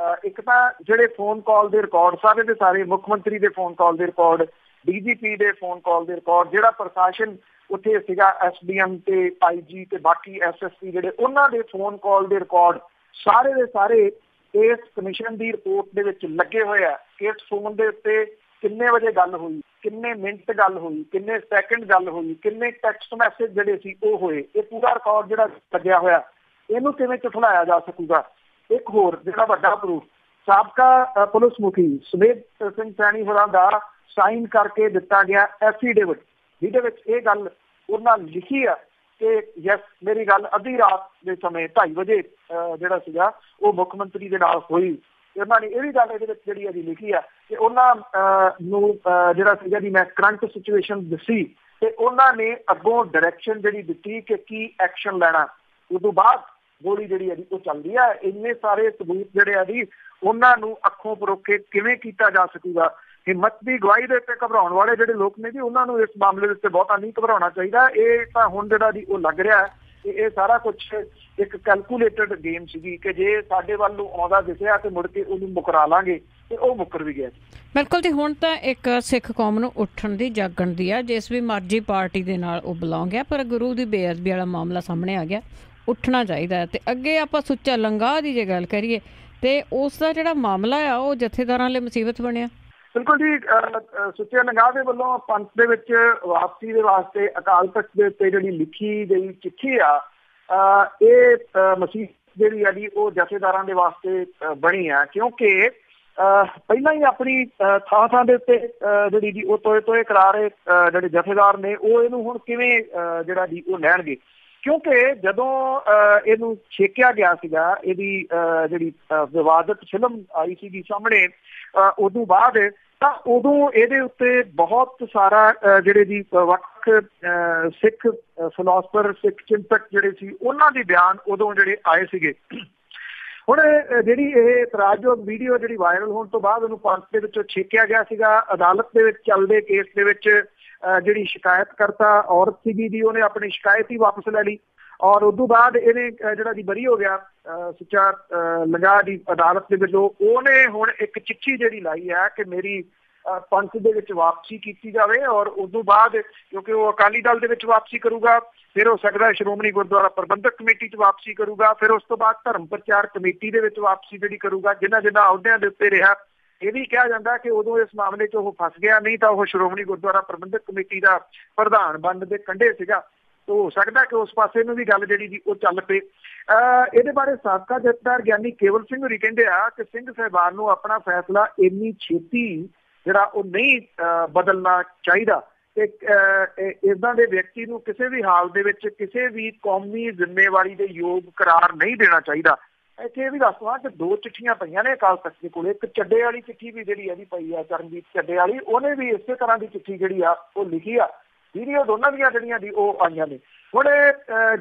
ਇੱਕ ਤਾਂ ਜਿਹੜੇ ਫੋਨ ਕਾਲ ਦੇ ਰਿਕਾਰਡ ਸਾਰੇ ਦੇ ਸਾਰੇ, ਮੁੱਖ ਮੰਤਰੀ ਦੇ ਫੋਨ ਕਾਲ ਦੇ ਰਿਕਾਰਡ, DGP ਦੇ ਫੋਨ ਕਾਲ ਦੇ ਰਿਕਾਰਡ, ਜਿਹੜਾ ਪ੍ਰਸ਼ਾਸਨ ਉੱਥੇ ਸੀਗਾ SDM ਤੇ IG ਤੇ ਬਾਕੀ SSP ਜਿਹੜੇ ਉਹਨਾਂ ਦੇ ਫੋਨ ਕਾਲ ਦੇ ਰਿਕਾਰਡ ਸਾਰੇ ਦੇ ਸਾਰੇ ਇਸ ਕਮਿਸ਼ਨ ਦੀ ਰਿਪੋਰਟ ਦੇ ਵਿੱਚ ਲੱਗੇ ਹੋਏ ਆ। ਇਸ ਫੋਨ ਦੇ ਉੱਤੇ ਕਿੰਨੇ ਵਜੇ ਗੱਲ ਹੋਈ, ਕਿੰਨੇ ਮਿੰਟ ਗੱਲ ਹੋਈ, ਕਿੰਨੇ ਸੈਕਿੰਡ ਗੱਲ ਹੋਈ, ਕਿੰਨੇ ਟੈਕਸਟ ਮੈਸੇਜ ਜਿਹੜੇ ਸੀ ਉਹ ਹੋਏ, ਇਹ ਪੂਰਾ ਰਿਕਾਰਡ ਜਿਹੜਾ ਲੱਗਿਆ ਹੋਇਆ, ਇਹਨੂੰ ਕਿਵੇਂ ਝੁਠਲਾਇਆ ਜਾ ਸਕੂਗਾ। ਇੱਕ ਹੋਰ ਜਿਹੜਾ ਵੱਡਾ ਪ੍ਰੂਫ, ਸਾਬਕਾ ਪੁਲਿਸ ਮੁਖੀ ਸੁਮੇਧ ਸਿੰਘ ਸੈਣੀ ਹੋਰਾਂ ਦਾ ਸਾਈਨ ਕਰਕੇ ਦਿੱਤਾ ਗਿਆ ਐਫੀਡੇਵਿਟ, ਜਿਹਦੇ ਵਿੱਚ ਇਹ ਗੱਲ ਉਹਨਾਂ ਲਿਖੀ ਆ ਕਿ ਯੈਸ ਮੇਰੀ ਗੱਲ ਅੱਧੀ ਰਾਤ ਦੇ ਸਮੇਂ 2:30 ਵਜੇ ਜਿਹੜਾ ਸੀਗਾ ਉਹ ਮੁੱਖ ਮੰਤਰੀ ਦੇ ਨਾਲ ਹੋਈ। ਉਹਨਾਂ ਨੇ ਇਹ ਵੀ ਗੱਲ ਇਹਦੇ ਵਿੱਚ ਜਿਹੜੀ ਲਿਖੀ ਆ ਕਿ ਉਹਨਾਂ ਨੂੰ ਜਿਹੜਾ ਸੀਗਾ ਜੀ ਮੈਂ ਕਰੰਟ ਸਿਚੁਏਸ਼ਨ ਦੱਸੀ ਤੇ ਉਹਨਾਂ ਨੇ ਅੱਗੋਂ ਡਾਇਰੈਕਸ਼ਨ ਜਿਹੜੀ ਦਿੱਤੀ ਕਿ ਕੀ ਐਕਸ਼ਨ ਲੈਣਾ। ਉਦੋਂ ਬਾਅਦ ਗੋਲੀ ਜਿਹੜੀ ਹੈ ਉਹ ਚੱਲਦੀ ਹੈ। ਇੰਨੇ ਸਾਰੇ ਸਬੂਤ ਜਿਹੜੇ ਆ ਜੀ ਉਹਨਾਂ ਨੂੰ ਅੱਖੋਂ ਪਰੋਖੇ ਕਿਵੇਂ ਕੀਤਾ ਜਾ ਸਕੂਗਾ। ਹਿੰਮਤ ਦੀ ਗਵਾਹੀ ਦੇ ਉੱਤੇ ਘਬਰਾਉਣ ਵਾਲੇ ਜਿਹੜੇ ਲੋਕ ਨੇ ਜੀ ਉਹਨਾਂ ਨੂੰ ਇਸ ਮਾਮਲੇ ਦੇ ਉੱਤੇ ਬਹੁਤਾ ਨਹੀਂ ਘਬਰਾਉਣਾ ਚਾਹੀਦਾ। ਇਹ ਤਾਂ ਹੁਣ ਜਿਹੜਾ ਜੀ ਉਹ ਲੱਗ ਰਿਹਾ ਕਿ ਇਹ ਸਾਰਾ ਕੁਛ ਇੱਕ ਕੈਲਕੂਲੇਟਡ ਗੇਮ ਸੀਗੀ ਕਿ ਜੇ ਸਾਡੇ ਵੱਲ ਨੂੰ ਆਉਂਦਾ ਦਿਸਿਆ ਤੇ ਮੁੜ ਕੇ ਉਹਨੂੰ ਮੁਕਰਾ ਲਾਂਗੇ ਤੇ ਉਹ ਮੁੱਕਰ ਵੀ ਗਿਆ। ਬਿਲਕੁਲ ਜੀ। ਹੁਣ ਤਾਂ ਇੱਕ ਸਿੱਖ ਕੌਮ ਨੂੰ ਉੱਠਣ ਦੀ ਜਾਗਣ ਦੀ ਆ, ਜਿਸ ਵੀ ਮਰਜ਼ੀ ਪਾਰਟੀ ਦੇ ਨਾਲ ਉਹ ਬਿਲੋਂਗ ਆ, ਪਰ ਗੁਰੂ ਦੀ ਬੇਅਦਬੀ ਵਾਲਾ ਮਾਮਲਾ ਸਾਹਮਣੇ ਆ ਗਿਆ, ਉੱਠਣਾ ਚਾਹੀਦਾ। ਤੇ ਅੱਗੇ ਆਪਾਂ ਸੁੱਚਾ ਲੰਗਾਹ ਦੀ ਜੇ ਗੱਲ ਕਰੀਏ ਤੇ ਉਸ ਦਾ ਜਿਹੜਾ ਮਾਮਲਾ ਆ ਉਹ ਜਥੇਦਾਰਾਂ ਲਈ ਮੁਸੀਬਤ ਬਣਿਆ। ਬਿਲਕੁਲ ਜੀ। ਸੁੱਚੇ ਲੰਗਾਹ ਦੇ ਵੱਲੋਂ ਪੰਥ ਦੇ ਵਿੱਚ ਵਾਪਸੀ ਦੇ ਵਾਸਤੇ ਅਕਾਲ ਤਖਤ ਦੇ ਉੱਤੇ ਜਿਹੜੀ ਲਿਖੀ ਗਈ ਚਿੱਠੀ ਆ, ਇਹ ਮੁਸੀਬਤ ਜਿਹੜੀ ਆ ਜੀ ਉਹ ਜਥੇਦਾਰਾਂ ਦੇ ਵਾਸਤੇ ਬਣੀ ਆ, ਕਿਉਂਕਿ ਪਹਿਲਾਂ ਹੀ ਆਪਣੀ ਥਾਂ ਥਾਂ ਦੇ ਉੱਤੇ ਜਿਹੜੀ ਜੀ ਉਹ ਤੋਏ ਕਰਾ ਰਹੇ ਜਿਹੜੇ ਜਥੇਦਾਰ ਨੇ ਉਹ ਇਹਨੂੰ ਹੁਣ ਕਿਵੇਂ ਜਿਹੜਾ ਜੀ ਉਹ ਲੈਣਗੇ। ਕਿਉਂਕਿ ਜਦੋਂ ਇਹਨੂੰ ਛੇਕਿਆ ਗਿਆ ਸੀਗਾ, ਇਹਦੀ ਜਿਹੜੀ ਵਿਵਾਦਤ ਫਿਲਮ ਆਈ ਸੀਗੀ ਸਾਹਮਣੇ, ਉਦੋਂ ਬਾਅਦ ਤਾਂ ਉਦੋਂ ਇਹਦੇ ਉੱਤੇ ਬਹੁਤ ਸਾਰਾ ਜਿਹੜੇ ਜੀ ਵੱਖ ਸਿੱਖ ਫਿਲਾਸਫਰ, ਸਿੱਖ ਚਿੰਤਕ ਜਿਹੜੇ ਸੀ ਉਹਨਾਂ ਦੇ ਬਿਆਨ ਉਦੋਂ ਜਿਹੜੇ ਆਏ ਸੀਗੇ। ਹੁਣ ਜਿਹੜੀ ਇਹ ਇਤਰਾਜ਼ਯੋਗ ਵੀਡੀਓ ਜਿਹੜੀ ਵਾਇਰਲ ਹੋਣ ਤੋਂ ਬਾਅਦ ਉਹਨੂੰ ਪੰਥ ਦੇ ਵਿੱਚੋਂ ਛੇਕਿਆ ਗਿਆ ਸੀਗਾ। ਅਦਾਲਤ ਦੇ ਵਿੱਚ ਚੱਲਦੇ ਕੇਸ ਦੇ ਵਿੱਚ ਜਿਹੜੀ ਸ਼ਿਕਾਇਤਕਰਤਾ ਔਰਤ ਸੀਗੀ ਜੀ ਉਹਨੇ ਆਪਣੀ ਸ਼ਿਕਾਇਤ ਹੀ ਵਾਪਸ ਲੈ ਲਈ ਔਰ ਉਦੋਂ ਬਾਅਦ ਇਹਨੇ ਜਿਹੜਾ ਜੀ ਬਰੀ ਹੋ ਗਿਆ ਸੁੱਚਾ ਲੰਗਾਹ ਦੀ ਅਦਾਲਤ ਦੇ ਵਿੱਚੋਂ। ਉਹਨੇ ਹੁਣ ਇੱਕ ਚਿੱਠੀ ਜਿਹੜੀ ਲਾਈ ਹੈ ਕਿ ਮੇਰੀ ਪੰਥ ਦੇ ਵਿੱਚ ਵਾਪਸੀ ਕੀਤੀ ਜਾਵੇ ਔਰ ਉਦੋਂ ਬਾਅਦ ਕਿਉਂਕਿ ਉਹ ਅਕਾਲੀ ਦਲ ਦੇ ਵਿੱਚ ਵਾਪਸੀ ਕਰੂਗਾ, ਫਿਰ ਹੋ ਸਕਦਾ ਸ਼੍ਰੋਮਣੀ ਗੁਰਦੁਆਰਾ ਪ੍ਰਬੰਧਕ ਕਮੇਟੀ 'ਚ ਵਾਪਸੀ ਕਰੂਗਾ, ਫਿਰ ਉਸ ਤੋਂ ਬਾਅਦ ਧਰਮ ਪ੍ਰਚਾਰ ਕਮੇਟੀ ਦੇ ਵਿੱਚ ਵਾਪਸੀ ਜਿਹੜੀ ਕਰੂਗਾ। ਜਿਨ੍ਹਾਂ ਅਹੁਦਿਆਂ ਦੇ ਉੱਤੇ ਰਿਹਾ, ਇਹ ਵੀ ਕਿਹਾ ਜਾਂਦਾ ਕਿ ਉਦੋਂ ਇਸ ਮਾਮਲੇ 'ਚ ਉਹ ਫਸ ਗਿਆ, ਨਹੀਂ ਤਾਂ ਉਹ ਸ਼੍ਰੋਮਣੀ ਗੁਰਦੁਆਰਾ ਪ੍ਰਬੰਧਕ ਕਮੇਟੀ ਦਾ ਪ੍ਰਧਾਨ ਬਣਨ ਦੇ ਕੰਢੇ ਸੀਗਾ। ਹੋ ਸਕਦਾ ਕਿ ਉਸ ਪਾਸੇ ਨੂੰ ਵੀ ਗੱਲ ਜਿਹੜੀ ਜੀ ਉਹ ਚੱਲ ਪਏ। ਇਹਦੇ ਬਾਰੇ ਸਾਬਕਾ ਜਥੇਦਾਰ ਗਿਆਨੀ ਕੇਵਲ ਸਿੰਘ ਹੋਰੀ ਕਹਿੰਦੇ ਆ ਕਿ ਸਿੰਘ ਸਾਹਿਬਾਨ ਨੂੰ ਆਪਣਾ ਫੈਸਲਾ ਇੰਨੀ ਛੇਤੀ ਜਿਹੜਾ ਉਹ ਨਹੀਂ ਬਦਲਣਾ ਚਾਹੀਦਾ ਤੇ ਇੱਦਾਂ ਦੇ ਵਿਅਕਤੀ ਨੂੰ ਕਿਸੇ ਵੀ ਹਾਲ ਦੇ ਵਿੱਚ ਕਿਸੇ ਵੀ ਕੌਮੀ ਜ਼ਿੰਮੇਵਾਰੀ ਦੇ ਯੋਗ ਕਰਾਰ ਨਹੀਂ ਦੇਣਾ ਚਾਹੀਦਾ। ਇੱਥੇ ਇਹ ਵੀ ਦੱਸਦਾ ਕਿ 2 ਚਿੱਠੀਆਂ ਪਈਆਂ ਨੇ ਅਕਾਲ ਤਖਤ ਦੇ ਕੋਲ। ਇੱਕ ਚੱਡੇ ਵਾਲੀ ਚਿੱਠੀ ਵੀ ਜਿਹੜੀ ਇਹਦੀ ਪਈ ਆ, ਚਰਨਜੀਤ ਚੱਡੇ ਵਾਲੀ, ਉਹਨੇ ਵੀ ਇਸੇ ਤਰ੍ਹਾਂ ਦੀ ਚਿੱਠੀ ਜਿਹੜੀ ਆ ਉਹ ਲਿਖੀ ਆ। ਵੀਡੀਓ ਦੋਨਾਂ ਦੀਆਂ ਜਿਹੜੀਆਂ ਦੀ ਉਹ ਆਈਆਂ ਨੇ। ਹੁਣ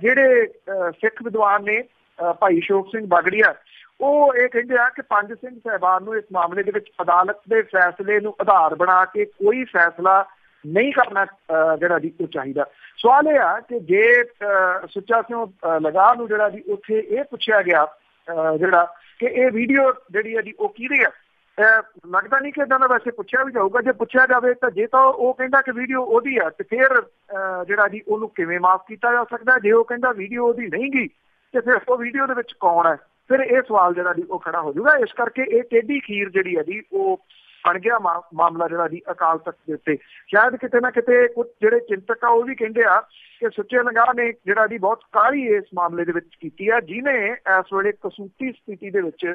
ਜਿਹੜੇ ਸਿੱਖ ਵਿਦਵਾਨ ਨੇ ਭਾਈ ਅਸ਼ੋਕ ਸਿੰਘ ਬਾਗੜੀਆ, ਉਹ ਇਹ ਕਹਿੰਦੇ ਆ ਕਿ ਪੰਜ ਸਿੰਘ ਸਾਹਿਬਾਨ ਨੂੰ ਇਸ ਮਾਮਲੇ ਦੇ ਵਿੱਚ ਅਦਾਲਤ ਦੇ ਫੈਸਲੇ ਨੂੰ ਆਧਾਰ ਬਣਾ ਕੇ ਕੋਈ ਫੈਸਲਾ ਨਹੀਂ ਕਰਨਾ ਜਿਹੜਾ ਜੀ ਉਹ ਚਾਹੀਦਾ। ਸਵਾਲ ਇਹ ਆ ਕਿ ਜੇ ਸੁੱਚਾ ਸਿੰਘ ਲੰਗਾਹ ਨੂੰ ਜਿਹੜਾ ਜੀ ਉੱਥੇ ਇਹ ਪੁੱਛਿਆ ਗਿਆ ਜਿਹੜਾ ਕਿ ਇਹ ਵੀਡੀਓ ਜਿਹੜੀ ਹੈ ਜੀ ਉਹ ਕਿਹਦੀ ਆ, ਲੱਗਦਾ ਨਹੀਂ ਕਿ ਏਦਾਂ ਦਾ ਵੈਸੇ ਪੁੱਛਿਆ ਵੀ ਜਾਊਗਾ। ਜੇ ਪੁੱਛਿਆ ਜਾਵੇ ਤਾਂ ਜੇ ਤਾਂ ਉਹ ਕਹਿੰਦਾ ਕਿ ਵੀਡੀਓ ਉਹਦੀ ਆ ਤੇ ਫਿਰ ਜਿਹੜਾ ਜੀ ਉਹਨੂੰ ਕਿਵੇਂ ਮਾਫ ਕੀਤਾ ਜਾ ਸਕਦਾ। ਜੇ ਉਹ ਕਹਿੰਦਾ ਵੀਡੀਓ ਉਹਦੀ ਨਹੀਂ ਗੀ ਤੇ ਫਿਰ ਉਹ ਵੀਡੀਓ ਦੇ ਵਿੱਚ ਕੌਣ ਹੈ, ਫਿਰ ਇਹ ਸਵਾਲ ਜਿਹੜਾ ਜੀ ਉਹ ਖੜਾ ਹੋ ਜਾਊਗਾ। ਇਸ ਕਰਕੇ ਇਹ ਟੇਢੀ ਖੀਰ ਜਿਹੜੀ ਹੈ ਜੀ ਉਹ ਬਣ ਗਿਆ ਮਾਮਲਾ ਜਿਹੜਾ ਜੀ ਅਕਾਲ ਤਖਤ ਦੇ ਉੱਤੇ। ਸ਼ਾਇਦ ਕਿਤੇ ਨਾ ਕਿਤੇ ਕੁਝ ਜਿਹੜੇ ਚਿੰਤਕ ਆ ਉਹ ਵੀ ਕਹਿੰਦੇ ਆ ਕਿ ਸੁੱਚੇ ਲੰਗਾਹ ਨੇ ਜਿਹੜਾ ਜੀ ਬਹੁਤ ਕਾਹਲੀ ਇਸ ਮਾਮਲੇ ਦੇ ਵਿੱਚ ਕੀਤੀ ਆ, ਜਿਹਨੇ ਇਸ ਵੇਲੇ ਕਸੂਤੀ ਸਥਿਤੀ ਦੇ ਵਿੱਚ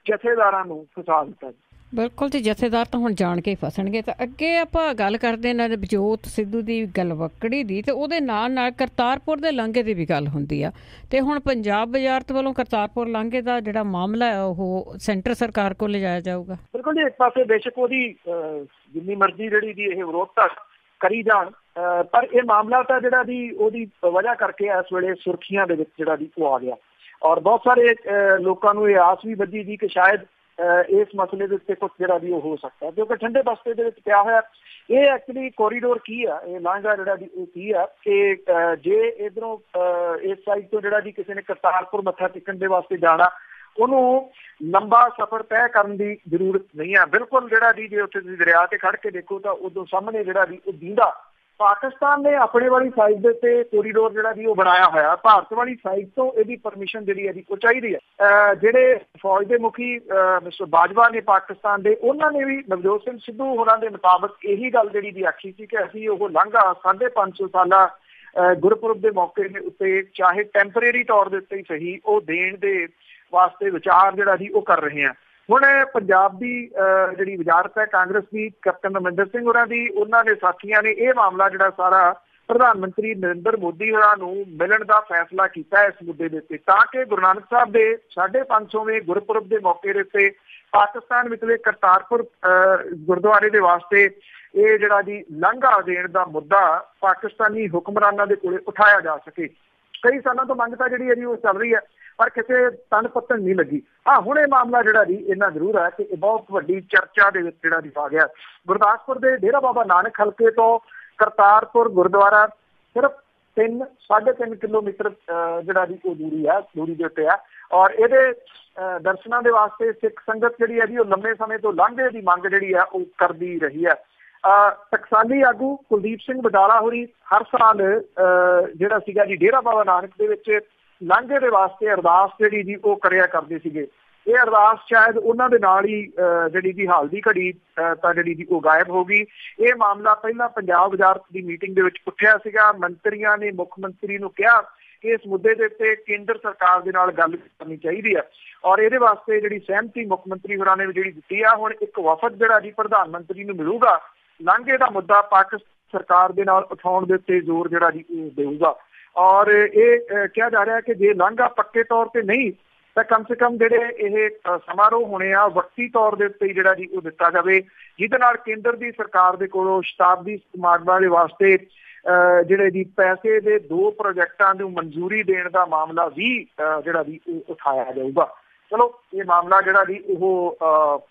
ਜਥੇਦਾਰਾਂ ਨੂੰ ਫਸਾ ਦਿੱਤਾ। ਬਿਲਕੁਲ ਜੀ। ਜਥੇਦਾਰ ਤਾਂ ਹੁਣ ਜਾਣ ਕੇ ਹੀ ਫਸਣਗੇ। ਤਾਂ ਅੱਗੇ ਆਪਾਂ ਗੱਲ ਕਰਦੇ ਇਹਨਾਂ ਦੇ ਨਵਜੋਤ ਸਿੱਧੂ ਦੀ ਗਲਵੱਕੜੀ ਦੀ, ਤੇ ਉਹਦੇ ਨਾਲ ਨਾਲ ਕਰਤਾਰਪੁਰ ਦੇ ਲਾਂਘੇ ਦੀ ਵੀ ਗੱਲ ਹੁੰਦੀ ਆ। ਤੇ ਹੁਣ ਪੰਜਾਬ ਵਜ਼ਾਰਤ ਵੱਲੋਂ ਕਰਤਾਰਪੁਰ ਲਾਂਘੇ ਦਾ ਜਿਹੜਾ ਮਾਮਲਾ ਹੈ ਉਹ ਸੈਂਟਰ ਸਰਕਾਰ ਕੋਲ ਲਿਜਾਇਆ ਜਾਊਗਾ। ਬਿਲਕੁਲ ਜੀ। ਇੱਕ ਪਾਸੇ ਬੇਸ਼ੱਕ ਉਹਦੀ ਜਿੰਨੀ ਮਰਜ਼ੀ ਜਿਹੜੀ ਦੀ ਇਹ ਵਿਰੋਧਤਾ ਕਰੀ ਜਾਣ, ਪਰ ਇਹ ਮਾਮਲਾ ਤਾਂ ਜਿਹੜਾ ਦੀ ਉਹਦੀ ਵਜ੍ਹਾ ਕਰਕੇ ਇਸ ਵੇਲੇ ਸੁਰਖੀਆਂ ਦੇ ਵਿੱਚ ਜਿਹੜਾ ਦੀ ਉਹ ਆ ਗਿਆ ਔਰ ਬਹੁਤ ਸਾਰੇ ਲੋਕਾਂ ਨੂੰ ਇਹ ਆਸ ਵੀ ਵੱਜੀ ਸੀ ਕਿ ਸ਼ਾਇਦ ਇਸ ਮਸਲੇ ਦੇ ਉੱਤੇ ਕੁਝ ਜਿਹੜਾ ਵੀ ਉਹ ਹੋ ਸਕਦਾ, ਕਿਉਂਕਿ ਠੰਡੇ ਬਸਤੇ ਦੇ ਵਿੱਚ ਪਿਆ ਹੋਇਆ ਇਹ ਐਕਚੁਅਲੀ ਕੋਰੀਡੋਰ ਕੀ ਆ, ਇਹ ਲਾਂਘਾ ਜਿਹੜਾ ਵੀ ਉਹ ਕੀ ਆ ਕਿ ਜੇ ਇੱਧਰੋਂ ਇਸ ਸਾਈਡ ਤੋਂ ਜਿਹੜਾ ਵੀ ਕਿਸੇ ਨੇ ਕਰਤਾਰਪੁਰ ਮੱਥਾ ਟੇਕਣ ਦੇ ਵਾਸਤੇ ਜਾਣਾ, ਉਹਨੂੰ ਲੰਬਾ ਸਫ਼ਰ ਤੈਅ ਕਰਨ ਦੀ ਜ਼ਰੂਰਤ ਨਹੀਂ ਆ। ਬਿਲਕੁਲ ਜਿਹੜਾ ਜੀ ਜੇ ਉੱਥੇ ਤੁਸੀਂ ਦਰਿਆ ਤੇ ਖੜ ਕੇ ਦੇਖੋ ਤਾਂ ਉਦੋਂ ਸਾਹਮਣੇ ਜਿਹੜਾ ਵੀ ਉਹ ਦੀਂਦਾ। ਪਾਕਿਸਤਾਨ ਨੇ ਆਪਣੇ ਵਾਲੀ ਸਾਈਡ ਦੇ ਉੱਤੇ ਕੋਰੀਡੋਰ ਜਿਹੜਾ ਵੀ ਉਹ ਬਣਾਇਆ ਹੋਇਆ, ਭਾਰਤ ਵਾਲੀ ਸਾਈਡ ਤੋਂ ਇਹਦੀ ਪਰਮਿਸ਼ਨ ਜਿਹੜੀ ਹੈ ਉਹ ਚਾਹੀਦੀ ਹੈ। ਜਿਹੜੇ ਫੌਜ ਦੇ ਮੁਖੀ ਮਿਸਟਰ ਬਾਜਵਾ ਨੇ ਪਾਕਿਸਤਾਨ ਦੇ, ਉਹਨਾਂ ਨੇ ਵੀ ਨਵਜੋਤ ਸਿੰਘ ਸਿੱਧੂ ਹੋਰਾਂ ਦੇ ਮੁਤਾਬਕ ਇਹੀ ਗੱਲ ਜਿਹੜੀ ਦੀ ਆਖੀ ਸੀ ਕਿ ਅਸੀਂ ਉਹ ਲਾਂਘਾ 550 ਸਾਲਾ ਗੁਰਪੁਰਬ ਦੇ ਮੌਕੇ ਦੇ ਉੱਤੇ ਚਾਹੇ ਟੈਂਪਰੇਰੀ ਤੌਰ ਦੇ ਉੱਤੇ ਹੀ ਸਹੀ ਉਹ ਦੇਣ ਦੇ ਵਾਸਤੇ ਵਿਚਾਰ ਜਿਹੜਾ ਜੀ ਉਹ ਕਰ ਰਹੇ ਹਾਂ। ਹੁਣ ਪੰਜਾਬ ਦੀ ਜਿਹੜੀ ਵਜ਼ਾਰਤ ਹੈ ਕਾਂਗਰਸ ਦੀ, ਕੈਪਟਨ ਅਮਰਿੰਦਰ ਸਿੰਘ ਹੋਰਾਂ ਦੀ, ਉਹਨਾਂ ਦੇ ਸਾਥੀਆਂ ਨੇ ਇਹ ਮਾਮਲਾ ਜਿਹੜਾ ਸਾਰਾ ਪ੍ਰਧਾਨ ਮੰਤਰੀ ਨਰਿੰਦਰ ਮੋਦੀ ਹੋਰਾਂ ਨੂੰ ਮਿਲਣ ਦਾ ਫੈਸਲਾ ਕੀਤਾ ਇਸ ਮੁੱਦੇ ਦੇ ਉੱਤੇ, ਤਾਂ ਕਿ ਗੁਰੂ ਨਾਨਕ ਸਾਹਿਬ ਦੇ 550ਵੇਂ ਗੁਰਪੁਰਬ ਦੇ ਮੌਕੇ ਦੇ ਉੱਤੇ ਪਾਕਿਸਤਾਨ ਵਿਚਲੇ ਕਰਤਾਰਪੁਰ ਗੁਰਦੁਆਰੇ ਦੇ ਵਾਸਤੇ ਇਹ ਜਿਹੜਾ ਜੀ ਲਾਂਘਾ ਦੇਣ ਦਾ ਮੁੱਦਾ ਪਾਕਿਸਤਾਨੀ ਹੁਕਮਰਾਨਾਂ ਦੇ ਕੋਲੇ ਉਠਾਇਆ ਜਾ ਸਕੇ। ਕਈ ਸਾਲਾਂ ਤੋਂ ਮੰਗ ਤਾਂ ਜਿਹੜੀ ਹੈ ਜੀ ਉਹ ਚੱਲ ਰਹੀ ਹੈ, ਪਰ ਕਿਸੇ ਤਨ ਪੱਤਣ ਨਹੀਂ ਲੱਗੀ। ਹਾਂ, ਹੁਣ ਇਹ ਮਾਮਲਾ ਜਿਹੜਾ ਜੀ ਇੰਨਾ ਜ਼ਰੂਰ ਹੈ ਕਿ ਇਹ ਬਹੁਤ ਵੱਡੀ ਚਰਚਾ ਦੇ ਵਿੱਚ ਜਿਹੜਾ ਜੀ ਆ ਗਿਆ। ਗੁਰਦਾਸਪੁਰ ਦੇ ਡੇਰਾ ਬਾਬਾ ਨਾਨਕ ਹਲਕੇ ਤੋਂ ਕਰਤਾਰਪੁਰ ਗੁਰਦੁਆਰਾ ਸਿਰਫ 3.5 ਕਿਲੋਮੀਟਰ ਜਿਹੜਾ ਜੀ ਉਹ ਦੂਰੀ ਦੇ ਉੱਤੇ ਆ, ਔਰ ਇਹਦੇ ਦਰਸ਼ਨਾਂ ਦੇ ਵਾਸਤੇ ਸਿੱਖ ਸੰਗਤ ਜਿਹੜੀ ਹੈ ਜੀ ਉਹ ਲੰਮੇ ਸਮੇਂ ਤੋਂ ਲਾਂਘੇ ਦੀ ਮੰਗ ਜਿਹੜੀ ਆ ਉਹ ਕਰਦੀ ਰਹੀ ਹੈ। ਟਕਸਾਲੀ ਆਗੂ ਕੁਲਦੀਪ ਸਿੰਘ ਵਡਾਲਾ ਹੋਰੀ ਹਰ ਸਾਲ ਜਿਹੜਾ ਸੀਗਾ ਜੀ ਡੇਰਾ ਬਾਬਾ ਨਾਨਕ ਦੇ ਵਿੱਚ ਲਾਂਘੇ ਦੇ ਵਾਸਤੇ ਅਰਦਾਸ ਜਿਹੜੀ ਜੀ ਉਹ ਕਰਿਆ ਕਰਦੇ ਸੀਗੇ। ਇਹ ਅਰਦਾਸ ਸ਼ਾਇਦ ਉਹਨਾਂ ਦੇ ਨਾਲ ਹੀ ਜਿਹੜੀ ਜੀ ਹਾਲ ਦੀ ਘੜੀ ਤਾਂ ਜਿਹੜੀ ਜੀ ਉਹ ਗਾਇਬ ਹੋ ਗਈ। ਇਹ ਮਾਮਲਾ ਪਹਿਲਾਂ ਪੰਜਾਬ ਵਜ਼ਾਰਤ ਦੀ ਮੀਟਿੰਗ ਦੇ ਵਿੱਚ ਉੱਠਿਆ ਸੀਗਾ। ਮੰਤਰੀਆਂ ਨੇ ਮੁੱਖ ਮੰਤਰੀ ਨੂੰ ਕਿਹਾ ਕਿ ਇਸ ਮੁੱਦੇ ਦੇ ਉੱਤੇ ਕੇਂਦਰ ਸਰਕਾਰ ਦੇ ਨਾਲ ਗੱਲ ਕਰਨੀ ਚਾਹੀਦੀ ਹੈ, ਔਰ ਇਹਦੇ ਵਾਸਤੇ ਜਿਹੜੀ ਸਹਿਮਤੀ ਮੁੱਖ ਮੰਤਰੀ ਹੋਰਾਂ ਨੇ ਜਿਹੜੀ ਦਿੱਤੀ ਆ। ਹੁਣ ਇੱਕ ਵਫਦ ਜਿਹੜਾ ਜੀ ਪ੍ਰਧਾਨ ਮੰਤਰੀ ਨੂੰ ਮਿਲੂਗਾ, ਲਾਂਘੇ ਦਾ ਮੁੱਦਾ ਪਾਕਿਸਤਾਨ ਸਰਕਾਰ ਦੇ ਨਾਲ ਉਠਾਉਣ ਦੇ ਉੱਤੇ ਜ਼ੋਰ ਜਿਹੜਾ ਜੀ ਦੇਊਗਾ। ਔਰ ਇਹ ਕਿਹਾ ਜਾ ਰਿਹਾ ਕਿ ਜੇ ਲਾਂਘਾ ਪੱਕੇ ਤੌਰ ਤੇ ਨਹੀਂ ਤਾਂ ਕਮ ਸੇ ਕਮ ਜਿਹੜੇ ਇਹ ਸਮਾਰੋਹ ਹੋਣੇ ਆ ਵਕਤੀ ਤੌਰ ਦੇ ਉੱਤੇ ਜਿਹੜਾ ਜੀ ਉਹ ਦਿੱਤਾ ਜਾਵੇ, ਜਿਹਦੇ ਨਾਲ ਕੇਂਦਰ ਦੀ ਸਰਕਾਰ ਦੇ ਕੋਲੋਂ ਸ਼ਤਾਬਦੀ ਸਮਾਗਮਾਂ ਦੇ ਵਾਸਤੇ ਜਿਹੜੇ ਜੀ ਪੈਸੇ ਦੇ 2 ਪ੍ਰੋਜੈਕਟਾਂ ਨੂੰ ਮਨਜ਼ੂਰੀ ਦੇਣ ਦਾ ਮਾਮਲਾ ਵੀ ਜਿਹੜਾ ਜੀ ਉਠਾਇਆ ਜਾਊਗਾ। ਚਲੋ, ਇਹ ਮਾਮਲਾ ਜਿਹੜਾ ਜੀ ਉਹ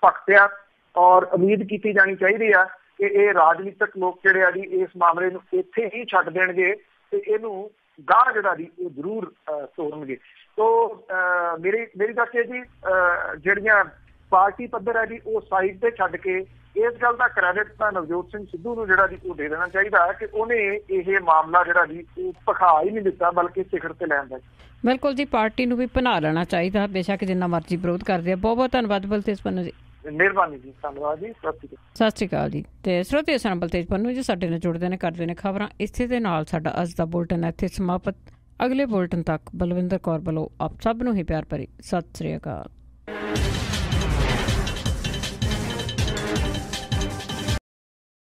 ਭਖਤਿਆ, ਔਰ ਉਮੀਦ ਕੀਤੀ ਜਾਣੀ ਚਾਹੀਦੀ ਆ ਕਿ ਇਹ ਰਾਜਨੀਤਿਕ ਲੋਕ ਜਿਹੜੇ ਆ ਜੀ ਇਸ ਮਾਮਲੇ ਨੂੰ ਇੱਥੇ ਹੀ ਛੱਡ ਦੇਣਗੇ ਤੇ ਇਹਨੂੰ ਗਾਹ ਜਿਹੜਾ ਜੀ ਉਹ ਜ਼ਰੂਰ ਤੋੜਨਗੇ। ਤੋ ਮੇਰੀ ਤਾਂ ਕਿ ਜੀ ਜਿਹੜੀਆਂ ਪਾਰਟੀ ਪੱਧਰ ਹੈ ਜੀ ਉਹ ਸਾਈਡ ਤੇ ਛੱਡ ਕੇ ਇਸ ਗੱਲ ਦਾ ਕ੍ਰੈਡਿਟ ਤਾਂ ਨਵਜੋਤ ਸਿੰਘ ਸਿੱਧੂ ਨੂੰ ਜਿਹੜਾ ਜੀ ਉਹ ਦੇ ਦੇਣਾ ਚਾਹੀਦਾ ਹੈ ਕਿ ਉਹਨੇ ਇਹ ਮਾਮਲਾ ਜਿਹੜਾ ਜੀ ਉਹ ਭਖਾ ਹੀ ਨਹੀਂ ਦਿੱਤਾ, ਬਲਕਿ ਸਿਖਰ ਤੇ ਲੈਣ ਦਾ। ਬਿਲਕੁਲ ਜੀ, ਪਾਰਟੀ ਨੂੰ ਵੀ ਬਣਾ ਲੈਣਾ ਚਾਹੀਦਾ, ਬੇਸ਼ੱਕ ਜਿੰਨਾ ਮਰਜ਼ੀ ਵਿਰੋਧ ਕਰਦੇ ਆ। ਬਹੁਤ ਬਹੁਤ ਧੰਨਵਾਦ ਬਲਤੇਜ ਪੰਨੂ ਜੀ। ਮਿਹਰਬਾਨੀ ਜੀ, ਧੰਨਵਾਦ ਜੀ, ਸਤਿ ਸ਼੍ਰੀ ਅਕਾਲ ਜੀ। ਤੇ ਸਰੋਤੇ ਸਨ ਬਲਤੇਜ ਪੰਨੂ ਜੀ ਸਾਡੇ ਨਾਲ ਜੁੜਦੇ ਨੇ, ਕਰਦੇ ਨੇ ਖਬਰਾਂ। ਇਸੇ ਦੇ ਨਾਲ ਸਾਡਾ ਅੱਜ ਦਾ ਬੁਲਟਨ ਇੱਥੇ ਸਮਾਪਤ। ਅਗਲੇ ਬੁਲਟਨ ਤੱਕ ਬਲਵਿੰਦਰ ਕੌਰ ਵੱਲੋਂ ਆਪ ਸਭ ਨੂੰ ਹੀ ਪਿਆਰ ਭਰੀ ਸਤਿ ਸ਼੍ਰੀ ਅਕਾਲ।